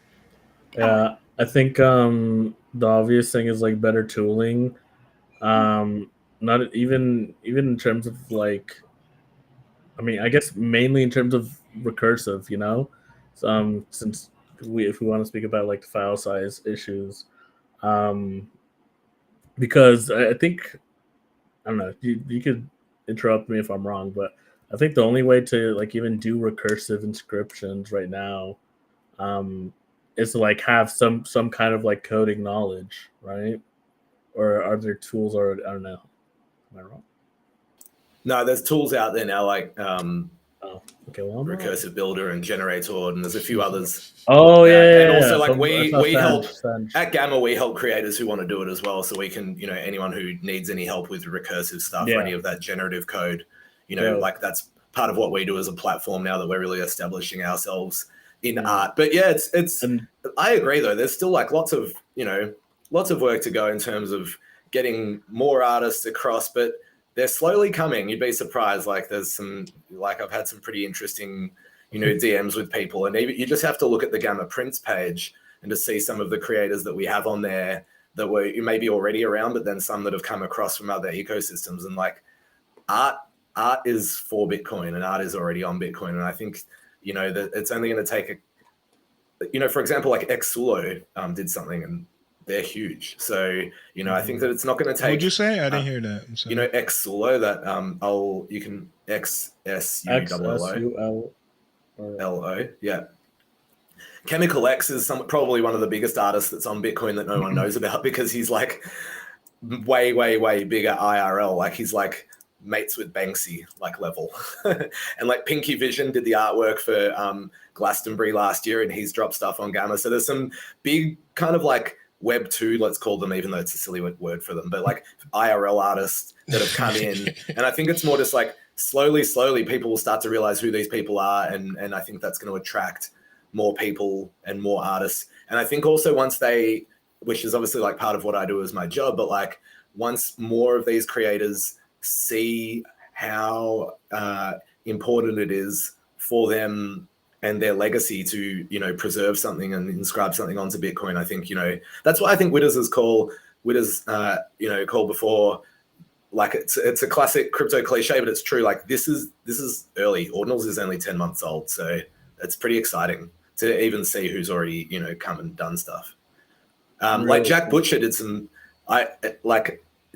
Yeah, I think the obvious thing is like better tooling. Not even in terms of like, I mean, I guess mainly in terms of recursive, you know. Since if we want to speak about like the file size issues, um, because I think I don't know. You could interrupt me if I'm wrong, but I think the only way to like even do recursive inscriptions right now is to like have some kind of like coding knowledge, right? Or are there tools or I don't know. Am I wrong? No, there's tools out there now like Oh, okay. Well, no. Recursive Builder and Generator, and there's a few others. Oh yeah. And also, like From- I we saw help Sanj. at Gamma, we help creators who want to do it as well. So we can, anyone who needs any help with recursive stuff or Yeah. any of that generative code, Yeah. like that's part of what we do as a platform now that we're really establishing ourselves in Yeah. art. But yeah, it's. And I agree though. There's still like lots of work to go in terms of getting more artists across, but they're slowly coming. You'd be surprised. Like there's some, like I've had some pretty interesting, DMs with people, and you just have to look at the Gamma Prints page and to see some of the creators that we have on there that were maybe already around, but then some that have come across from other ecosystems. And like art is for Bitcoin, and art is already on Bitcoin. And I think, that it's only going to take for example, like Xsulo did something and they're huge. So, I think that it's not going to take. What'd you say? I didn't hear that. I'm sorry. Xsulo, that you can XSULO. LO, yeah. Chemical X is probably one of the biggest artists that's on Bitcoin that no one knows about, because he's like way, way, way bigger IRL. Like he's like mates with Banksy like level. And like Pinky Vision did the artwork for Glastonbury last year, and he's dropped stuff on Gamma. So there's some big kind of like Web 2, let's call them, even though it's a silly word for them, but like IRL artists that have come in. And I think it's more just like slowly people will start to realize who these people are. And I think that's going to attract more people and more artists. And I think also once which is obviously like part of what I do as my job, but like once more of these creators see how important it is for them and their legacy to, preserve something and inscribe something onto Bitcoin, I think, that's what I think Witters is called before. Like it's a classic crypto cliche, but it's true. Like this is early. Ordinals is only 10 months old. So it's pretty exciting to even see who's already, come and done stuff. Like Jack Butcher did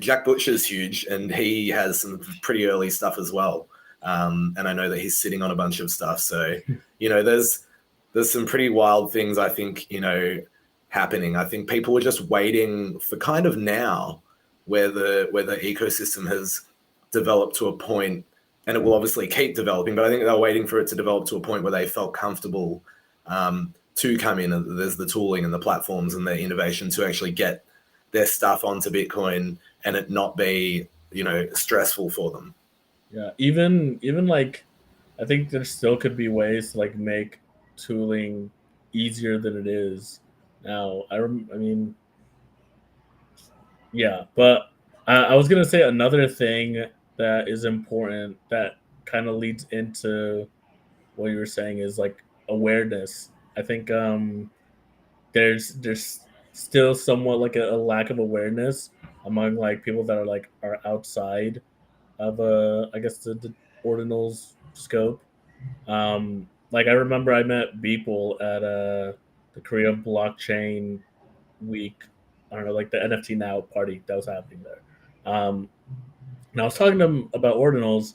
Jack Butcher's huge, and he has some pretty early stuff as well. And I know that he's sitting on a bunch of stuff. So, there's some pretty wild things, I think, happening. I think people are just waiting for kind of now where the ecosystem has developed to a point, and it will obviously keep developing, but I think they're waiting for it to develop to a point where they felt comfortable to come in, and there's the tooling and the platforms and the innovation to actually get their stuff onto Bitcoin and it not be, stressful for them. Yeah, even like, I think there still could be ways to like make tooling easier than it is now. Yeah, but I was gonna say another thing that is important that kind of leads into what you were saying is like awareness. I think there's still somewhat like a lack of awareness among like people that are outside of I guess the Ordinals scope. Like I remember I met Beeple at the Korea blockchain week. I don't know, like the NFT Now party that was happening there. And I was talking to him about Ordinals,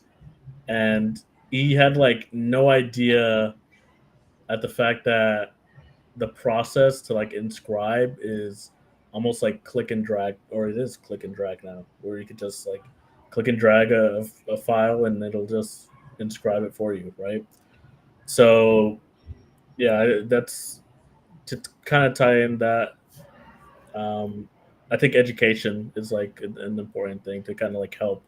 and he had like no idea at the fact that the process to like inscribe is almost like click and drag, or it is click and drag now, where you could just like click and drag a file and it'll just inscribe it for you, right? So yeah, that's to kind of tie in that. I think education is like an important thing to kind of like help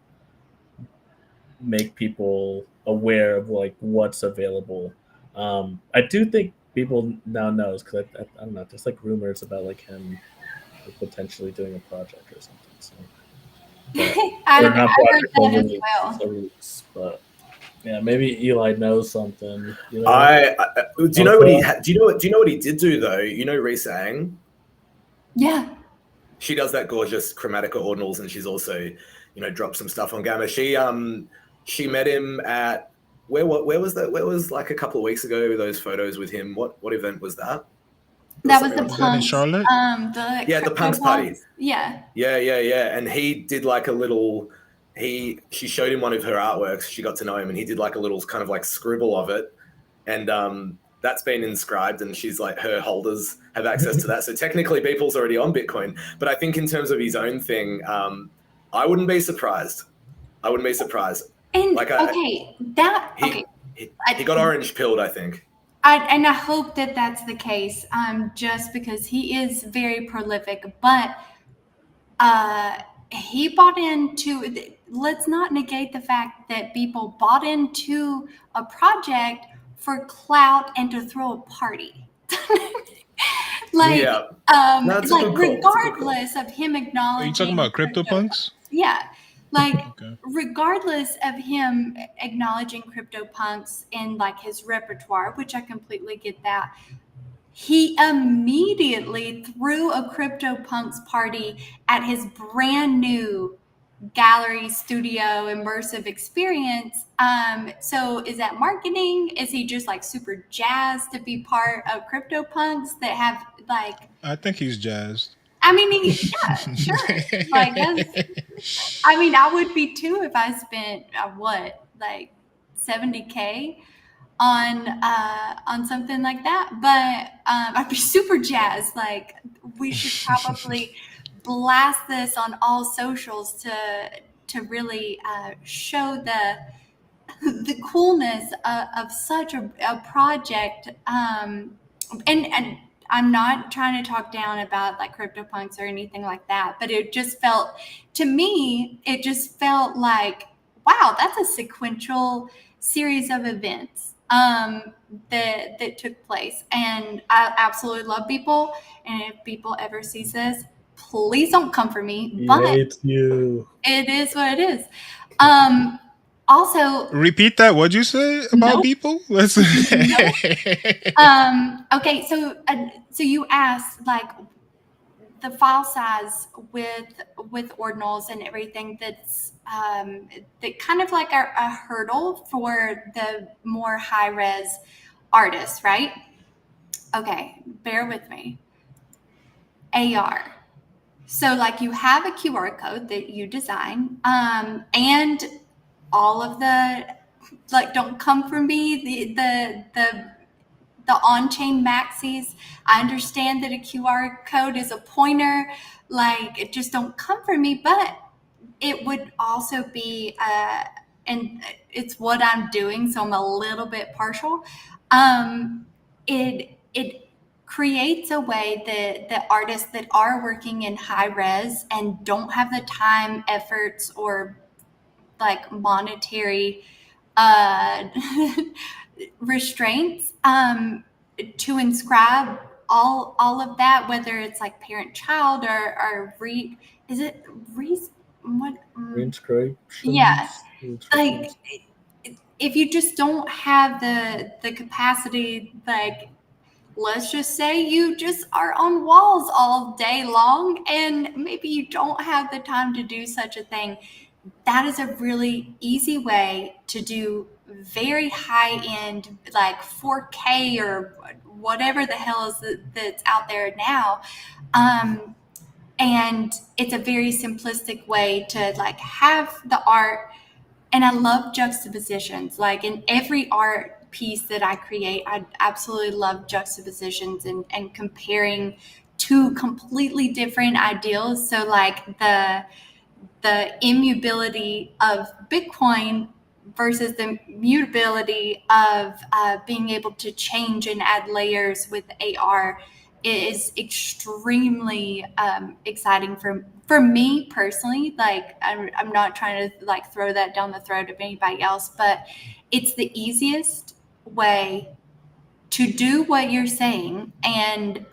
make people aware of like what's available. I do think people now knows, because I don't know, there's like rumors about like him like, potentially doing a project or something. So I they're not heard project that as well. release, but yeah, maybe Eli knows something. You know? Do you know what he did do though? Risa Ang? Yeah. She does that gorgeous Chromatica Ordinals, and she's also, dropped some stuff on Gamma. She met him at where was that? Where was like a couple of weeks ago those photos with him? What event was that? That was the in Punks. Charlotte? The Punks party. Yeah. Yeah. And he did like a little. She showed him one of her artworks. She got to know him, and he did like a little kind of like scribble of it, and that's been inscribed, and she's like, her holders have access to that. So technically, Beeple's already on Bitcoin. But I think in terms of his own thing, I wouldn't be surprised. And like He got orange pilled, I think. And I hope that that's the case, just because he is very prolific. But he bought into. Let's not negate the fact that people bought into a project for clout and to throw a party. Like, Yeah. No, it's a like good call. It's a good call. regardless of him acknowledging. Are you talking about CryptoPunks? Yeah. Like, Okay. regardless of him acknowledging CryptoPunks in like his repertoire, which I completely get that, he immediately threw a CryptoPunks party at his brand new gallery studio immersive experience. So is that marketing? Is he just like super jazzed to be part of CryptoPunks that have like? I think he's jazzed. I mean, yeah, sure. Like, I mean, I would be too if I spent like $70K on something like that. But I'd be super jazzed. Like, we should probably blast this on all socials to really show the coolness of such a project. And I'm not trying to talk down about like CryptoPunks or anything like that, but it just felt, to me, it just felt like, wow, that's a sequential series of events that took place. And I absolutely love people. And if people ever sees this, please don't come for me. He But hates you. it is what it is. Also, Repeat that. What'd you say about Nope. people? Let's. okay, so you asked like the file size with ordinals and everything that's that kind of like a hurdle for the more high res artists, right? Okay, bear with me. AR. So like you have a QR code that you design, and all of the, like, don't come from me, the on-chain maxis. I understand that a QR code is a pointer, like, it just don't come from me, but it would also be and it's what I'm doing, so I'm a little bit partial. It creates a way that the artists that are working in high res and don't have the time, efforts, or like monetary uh, restraints to inscribe all of that, whether it's like parent child or is it what Reinscriptions. Yeah. Reinscriptions. like if you just don't have the capacity, like, let's just say you just are on walls all day long and maybe you don't have the time to do such a thing, that is a really easy way to do very high end, like 4K or whatever the hell is that's out there now. And it's a very simplistic way to like have the art. And I love juxtapositions. Like in every art piece that I create, I absolutely love juxtapositions and comparing two completely different ideals. So like the immutability of Bitcoin versus the mutability of being able to change and add layers with AR is extremely exciting for me personally. Like I'm not trying to like throw that down the throat of anybody else, but it's the easiest way to do what you're saying and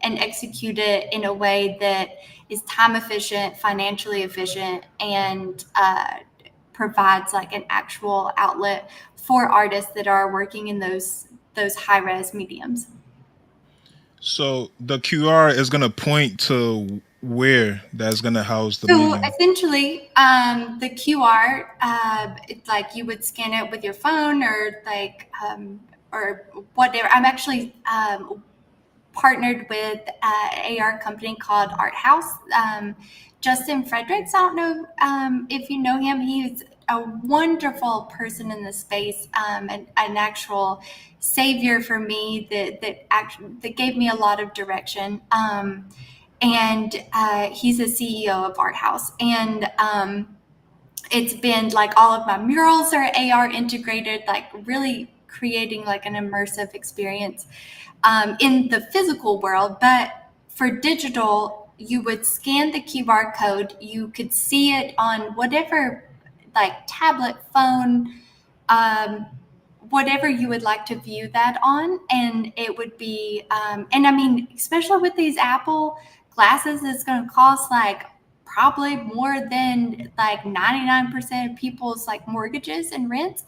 execute it in a way that is time efficient, financially efficient, and provides like an actual outlet for artists that are working in those high res mediums. So the QR is gonna point to where that's gonna house the So medium. essentially, the QR, it's like you would scan it with your phone or like or whatever. I'm actually partnered with an AR company called Art House. Justin Fredericks, I don't know if you know him. He's a wonderful person in the space, an actual savior for me that gave me a lot of direction. And he's a CEO of Art House. And it's been like all of my murals are AR integrated, like really creating like an immersive experience in the physical world. But for digital, you would scan the QR code, you could see it on whatever, like tablet, phone, um, whatever you would like to view that on. And it would be, and I mean, especially with these Apple glasses, it's going to cost like probably more than like 99% of people's like mortgages and rents.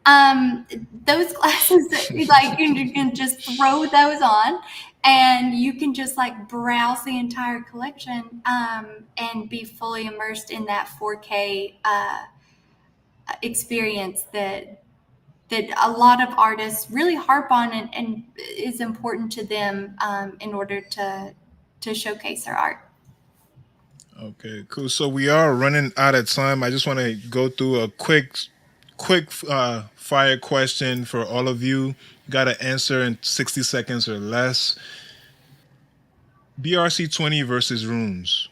Those glasses, like you can just throw those on and you can just like browse the entire collection and be fully immersed in that 4K experience that a lot of artists really harp on and is important to them in order to showcase their art. Okay, cool. So we are running out of time. I just want to go through a quick fire question for all of you. You got to answer in 60 seconds or less. BRC20 versus rooms.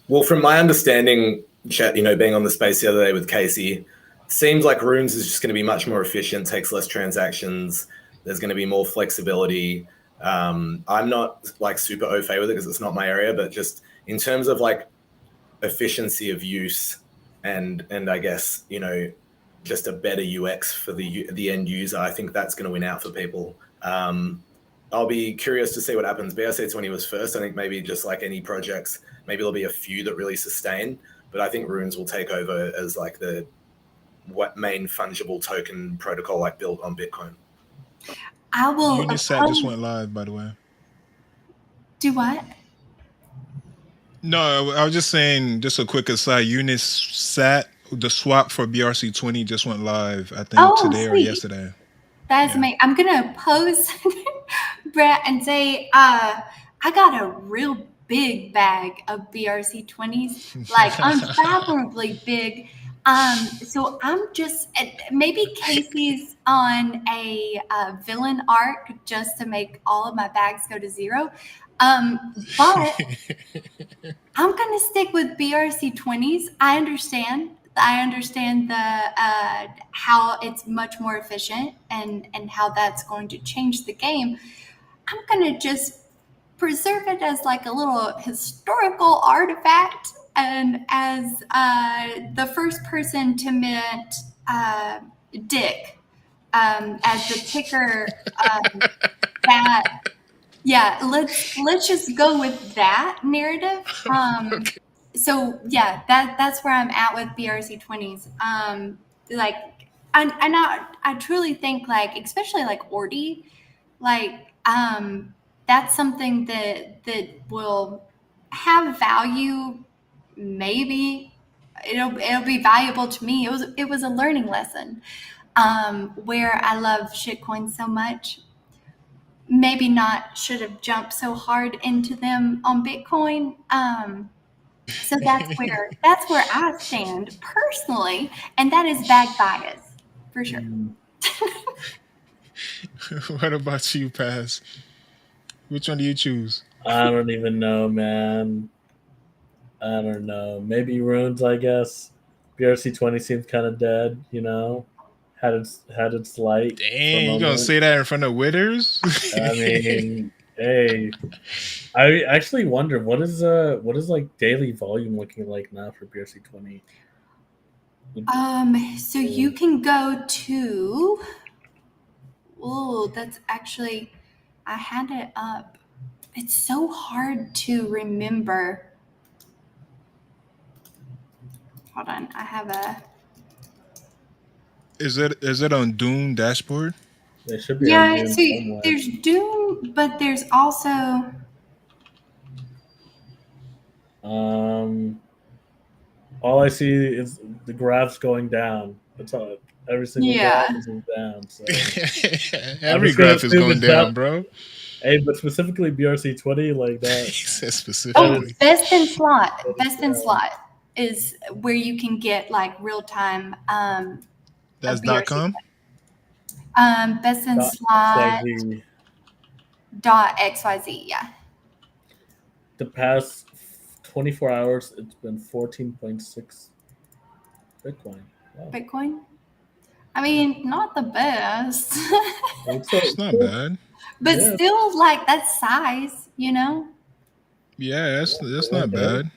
Well, from my understanding, chat, being on the space the other day with Casey, seems like rooms is just going to be much more efficient, takes less transactions. There's going to be more flexibility. I'm not like super au fait with it because it's not my area, but just in terms of like efficiency of use and I guess just a better UX for the end user, I think that's going to win out for people. I'll be curious to see what happens. BRC20 was first. I think maybe just like any projects, maybe there'll be a few that really sustain, but I think runes will take over as like the main fungible token protocol like built on Bitcoin. I will Unisat just went live, by the way. do what? No, I was just saying, just a quick aside. Unisat, the swap for BRC20 just went live, I think today or yesterday. That's amazing. I'm gonna post Brett and say I got a real big bag of BRC20s, like unfathomably big. So I'm just maybe Casey's on a villain arc just to make all of my bags go to zero. But I'm gonna stick with BRC20s. I understand the how it's much more efficient and how that's going to change the game. I'm gonna just preserve it as like a little historical artifact and as the first person to mint Dick as the ticker that yeah, let's just go with that narrative. Okay. So yeah, that's where I'm at with BRC20s. Like, I truly think like, especially like Ordi, like that's something that will have value. Maybe it'll be valuable to me. It was a learning lesson where I love shitcoins so much. Maybe not should have jumped so hard into them on Bitcoin. So that's where I stand personally, and that is bag bias for sure. What about you, Paz? Which one do you choose? I don't even know, man. I don't know. Maybe runes, I guess. BRC20 seems kind of dead, Had its light. Dang, you gonna say that in front of Witters? I mean, hey, I actually wonder what is like daily volume looking like now for BRC20. So you can go to. Oh, that's actually. I had it up. It's so hard to remember. Hold on, I have a. Is it on Doom dashboard? It should be. Yeah, so there's Doom, but there's also. All I see is the graphs going down. That's all. Every single graph is down. So. Every graph is going down, bro. Hey, but specifically BRC20, like that. He says specifically. Oh, best in slot is where you can get like real time. That's .com. Best in slot. .xyz, yeah. The past 24 hours, it's been 14.6 Bitcoin. Wow. Bitcoin. I mean, not the best, It's a, It's not bad. but Yeah. still, like that's size, you know. Yeah, that's not bad.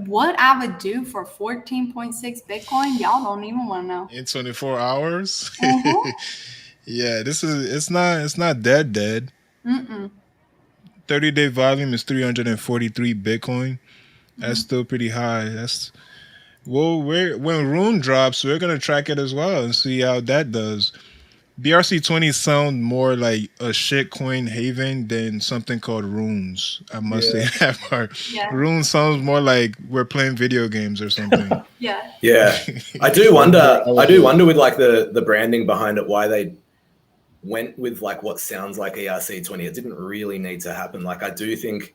What I would do for 14.6 Bitcoin, y'all don't even want to know. In 24 hours. Mhm. Yeah, it's not dead. Mm-mm. 30-day volume is 343 Bitcoin. That's Mhm. still pretty high. When Rune drops, we're gonna track it as well and see how that does. BRC20 sound more like a shitcoin haven than something called Runes. I must say Yeah. that part. Yeah. Rune sounds more like we're playing video games or something. Yeah. Yeah, I do wonder with like the branding behind it, why they went with like what sounds like ERC20. It didn't really need to happen. Like I do think,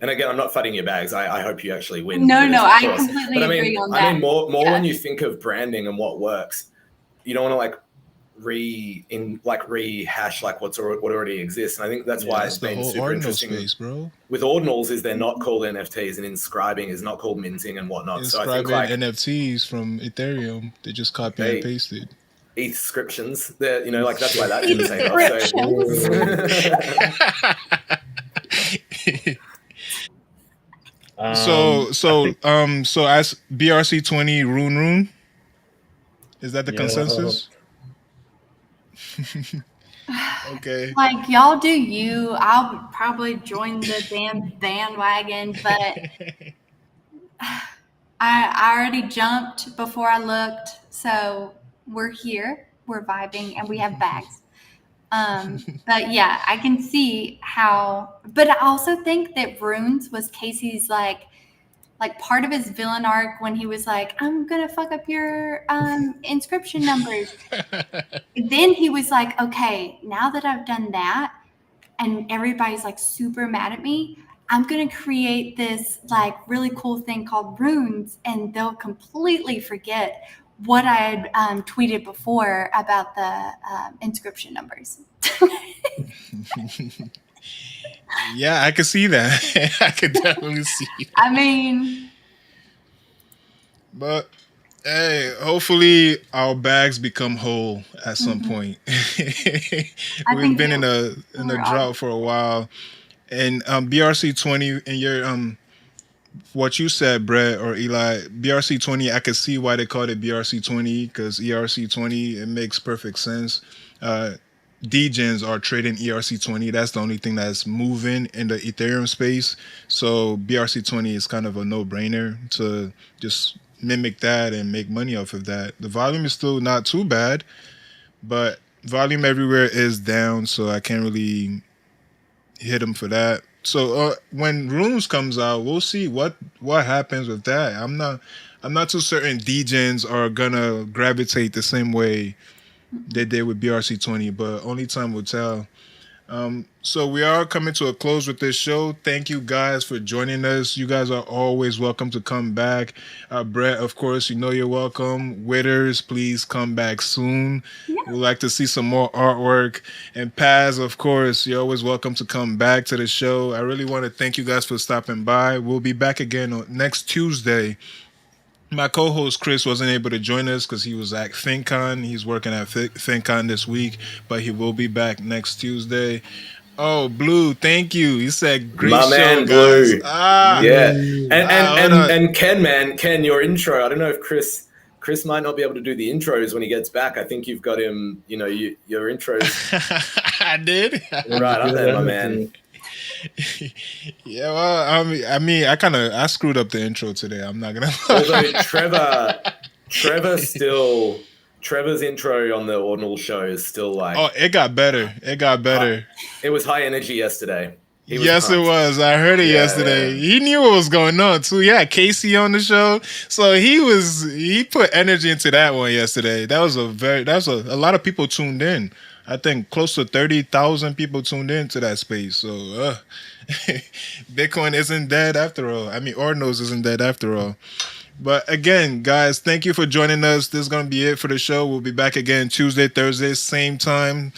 and again, I'm not fighting your bags. I hope you actually win. No, with this, no, of I course. completely But agree on I that. mean more Yeah. when you think of branding and what works, you don't want to like rehash like what already exists. And I think that's Yeah, why That's it's the been whole super Ordinal interesting space, bro. with ordinals. Is they're not called NFTs, and inscribing is not called minting and whatnot. So I think Inscribing like NFTs from Ethereum, they just copy and they pasted. ETH-scriptions, that like that's why that didn't take off. So So I think, so as BRC20 Rune, is that the yeah. consensus? Okay. Like y'all do you. I'll probably join the damn bandwagon, but I already jumped before I looked, so we're here, we're vibing, and we have bags. But yeah, I can see how. But I also think that Runes was Casey's like part of his villain arc when he was like, "I'm gonna fuck up your inscription numbers." Then he was like, "Okay, now that I've done that, and everybody's like super mad at me, I'm gonna create this like really cool thing called runes, and they'll completely forget what I had tweeted before about the inscription numbers." Yeah, I could see that. I could definitely see that. I mean, But hey, hopefully our bags become whole at some Mhm. point. I We've think been in it- a drought for a while. And BRC20 and your what you said, Brett or Eli, BRC20, I could see why they called it BRC20 because ERC20, it makes perfect sense. Degens are trading ERC20. That's the only thing that's moving in the Ethereum space. So BRC20 is kind of a no-brainer to just mimic that and make money off of that. The volume is still not too bad, but volume everywhere is down, so I can't really hit them for that. So when Runes comes out, we'll see what happens with that. I'm not too certain Degens are gonna gravitate the same way they did with BRC20, but only time will tell. So we are coming to a close with this show. Thank you guys for joining us. You guys are always welcome to come back. Brett, of course, you know you're welcome. Witters, please come back soon. Yeah. We'd like to see some more artwork. And Paz, of course, you're always welcome to come back to the show. I really want to thank you guys for stopping by. We'll be back again on next Tuesday. My co-host Chris wasn't able to join us because he was at FinCon. He's working at FinCon this week, but he will be back next Tuesday. Oh, Blue, thank you. You said great My show, man, guys. Blue. Yeah, Hold on. and Ken, your intro. I don't know if Chris might not be able to do the intros when he gets back. I think you've got him. You know, your intros I did. right up there, my man. Yeah, well, I screwed up the intro today. I'm not gonna. Although Trevor's intro on the Ordinal show is still like. Oh, it got better. It got better. It was high energy yesterday. Yes, it was. I heard it yesterday. Yeah. He knew what was going on too. Yeah, Casey on the show, so he put energy into that one yesterday. That was a lot of people tuned in. I think close to 30,000 people tuned in to that space. So Bitcoin isn't dead after all. I mean, Ordinals isn't dead after all. But again, guys, thank you for joining us. This is going to be it for the show. We'll be back again Tuesday, Thursday, same time.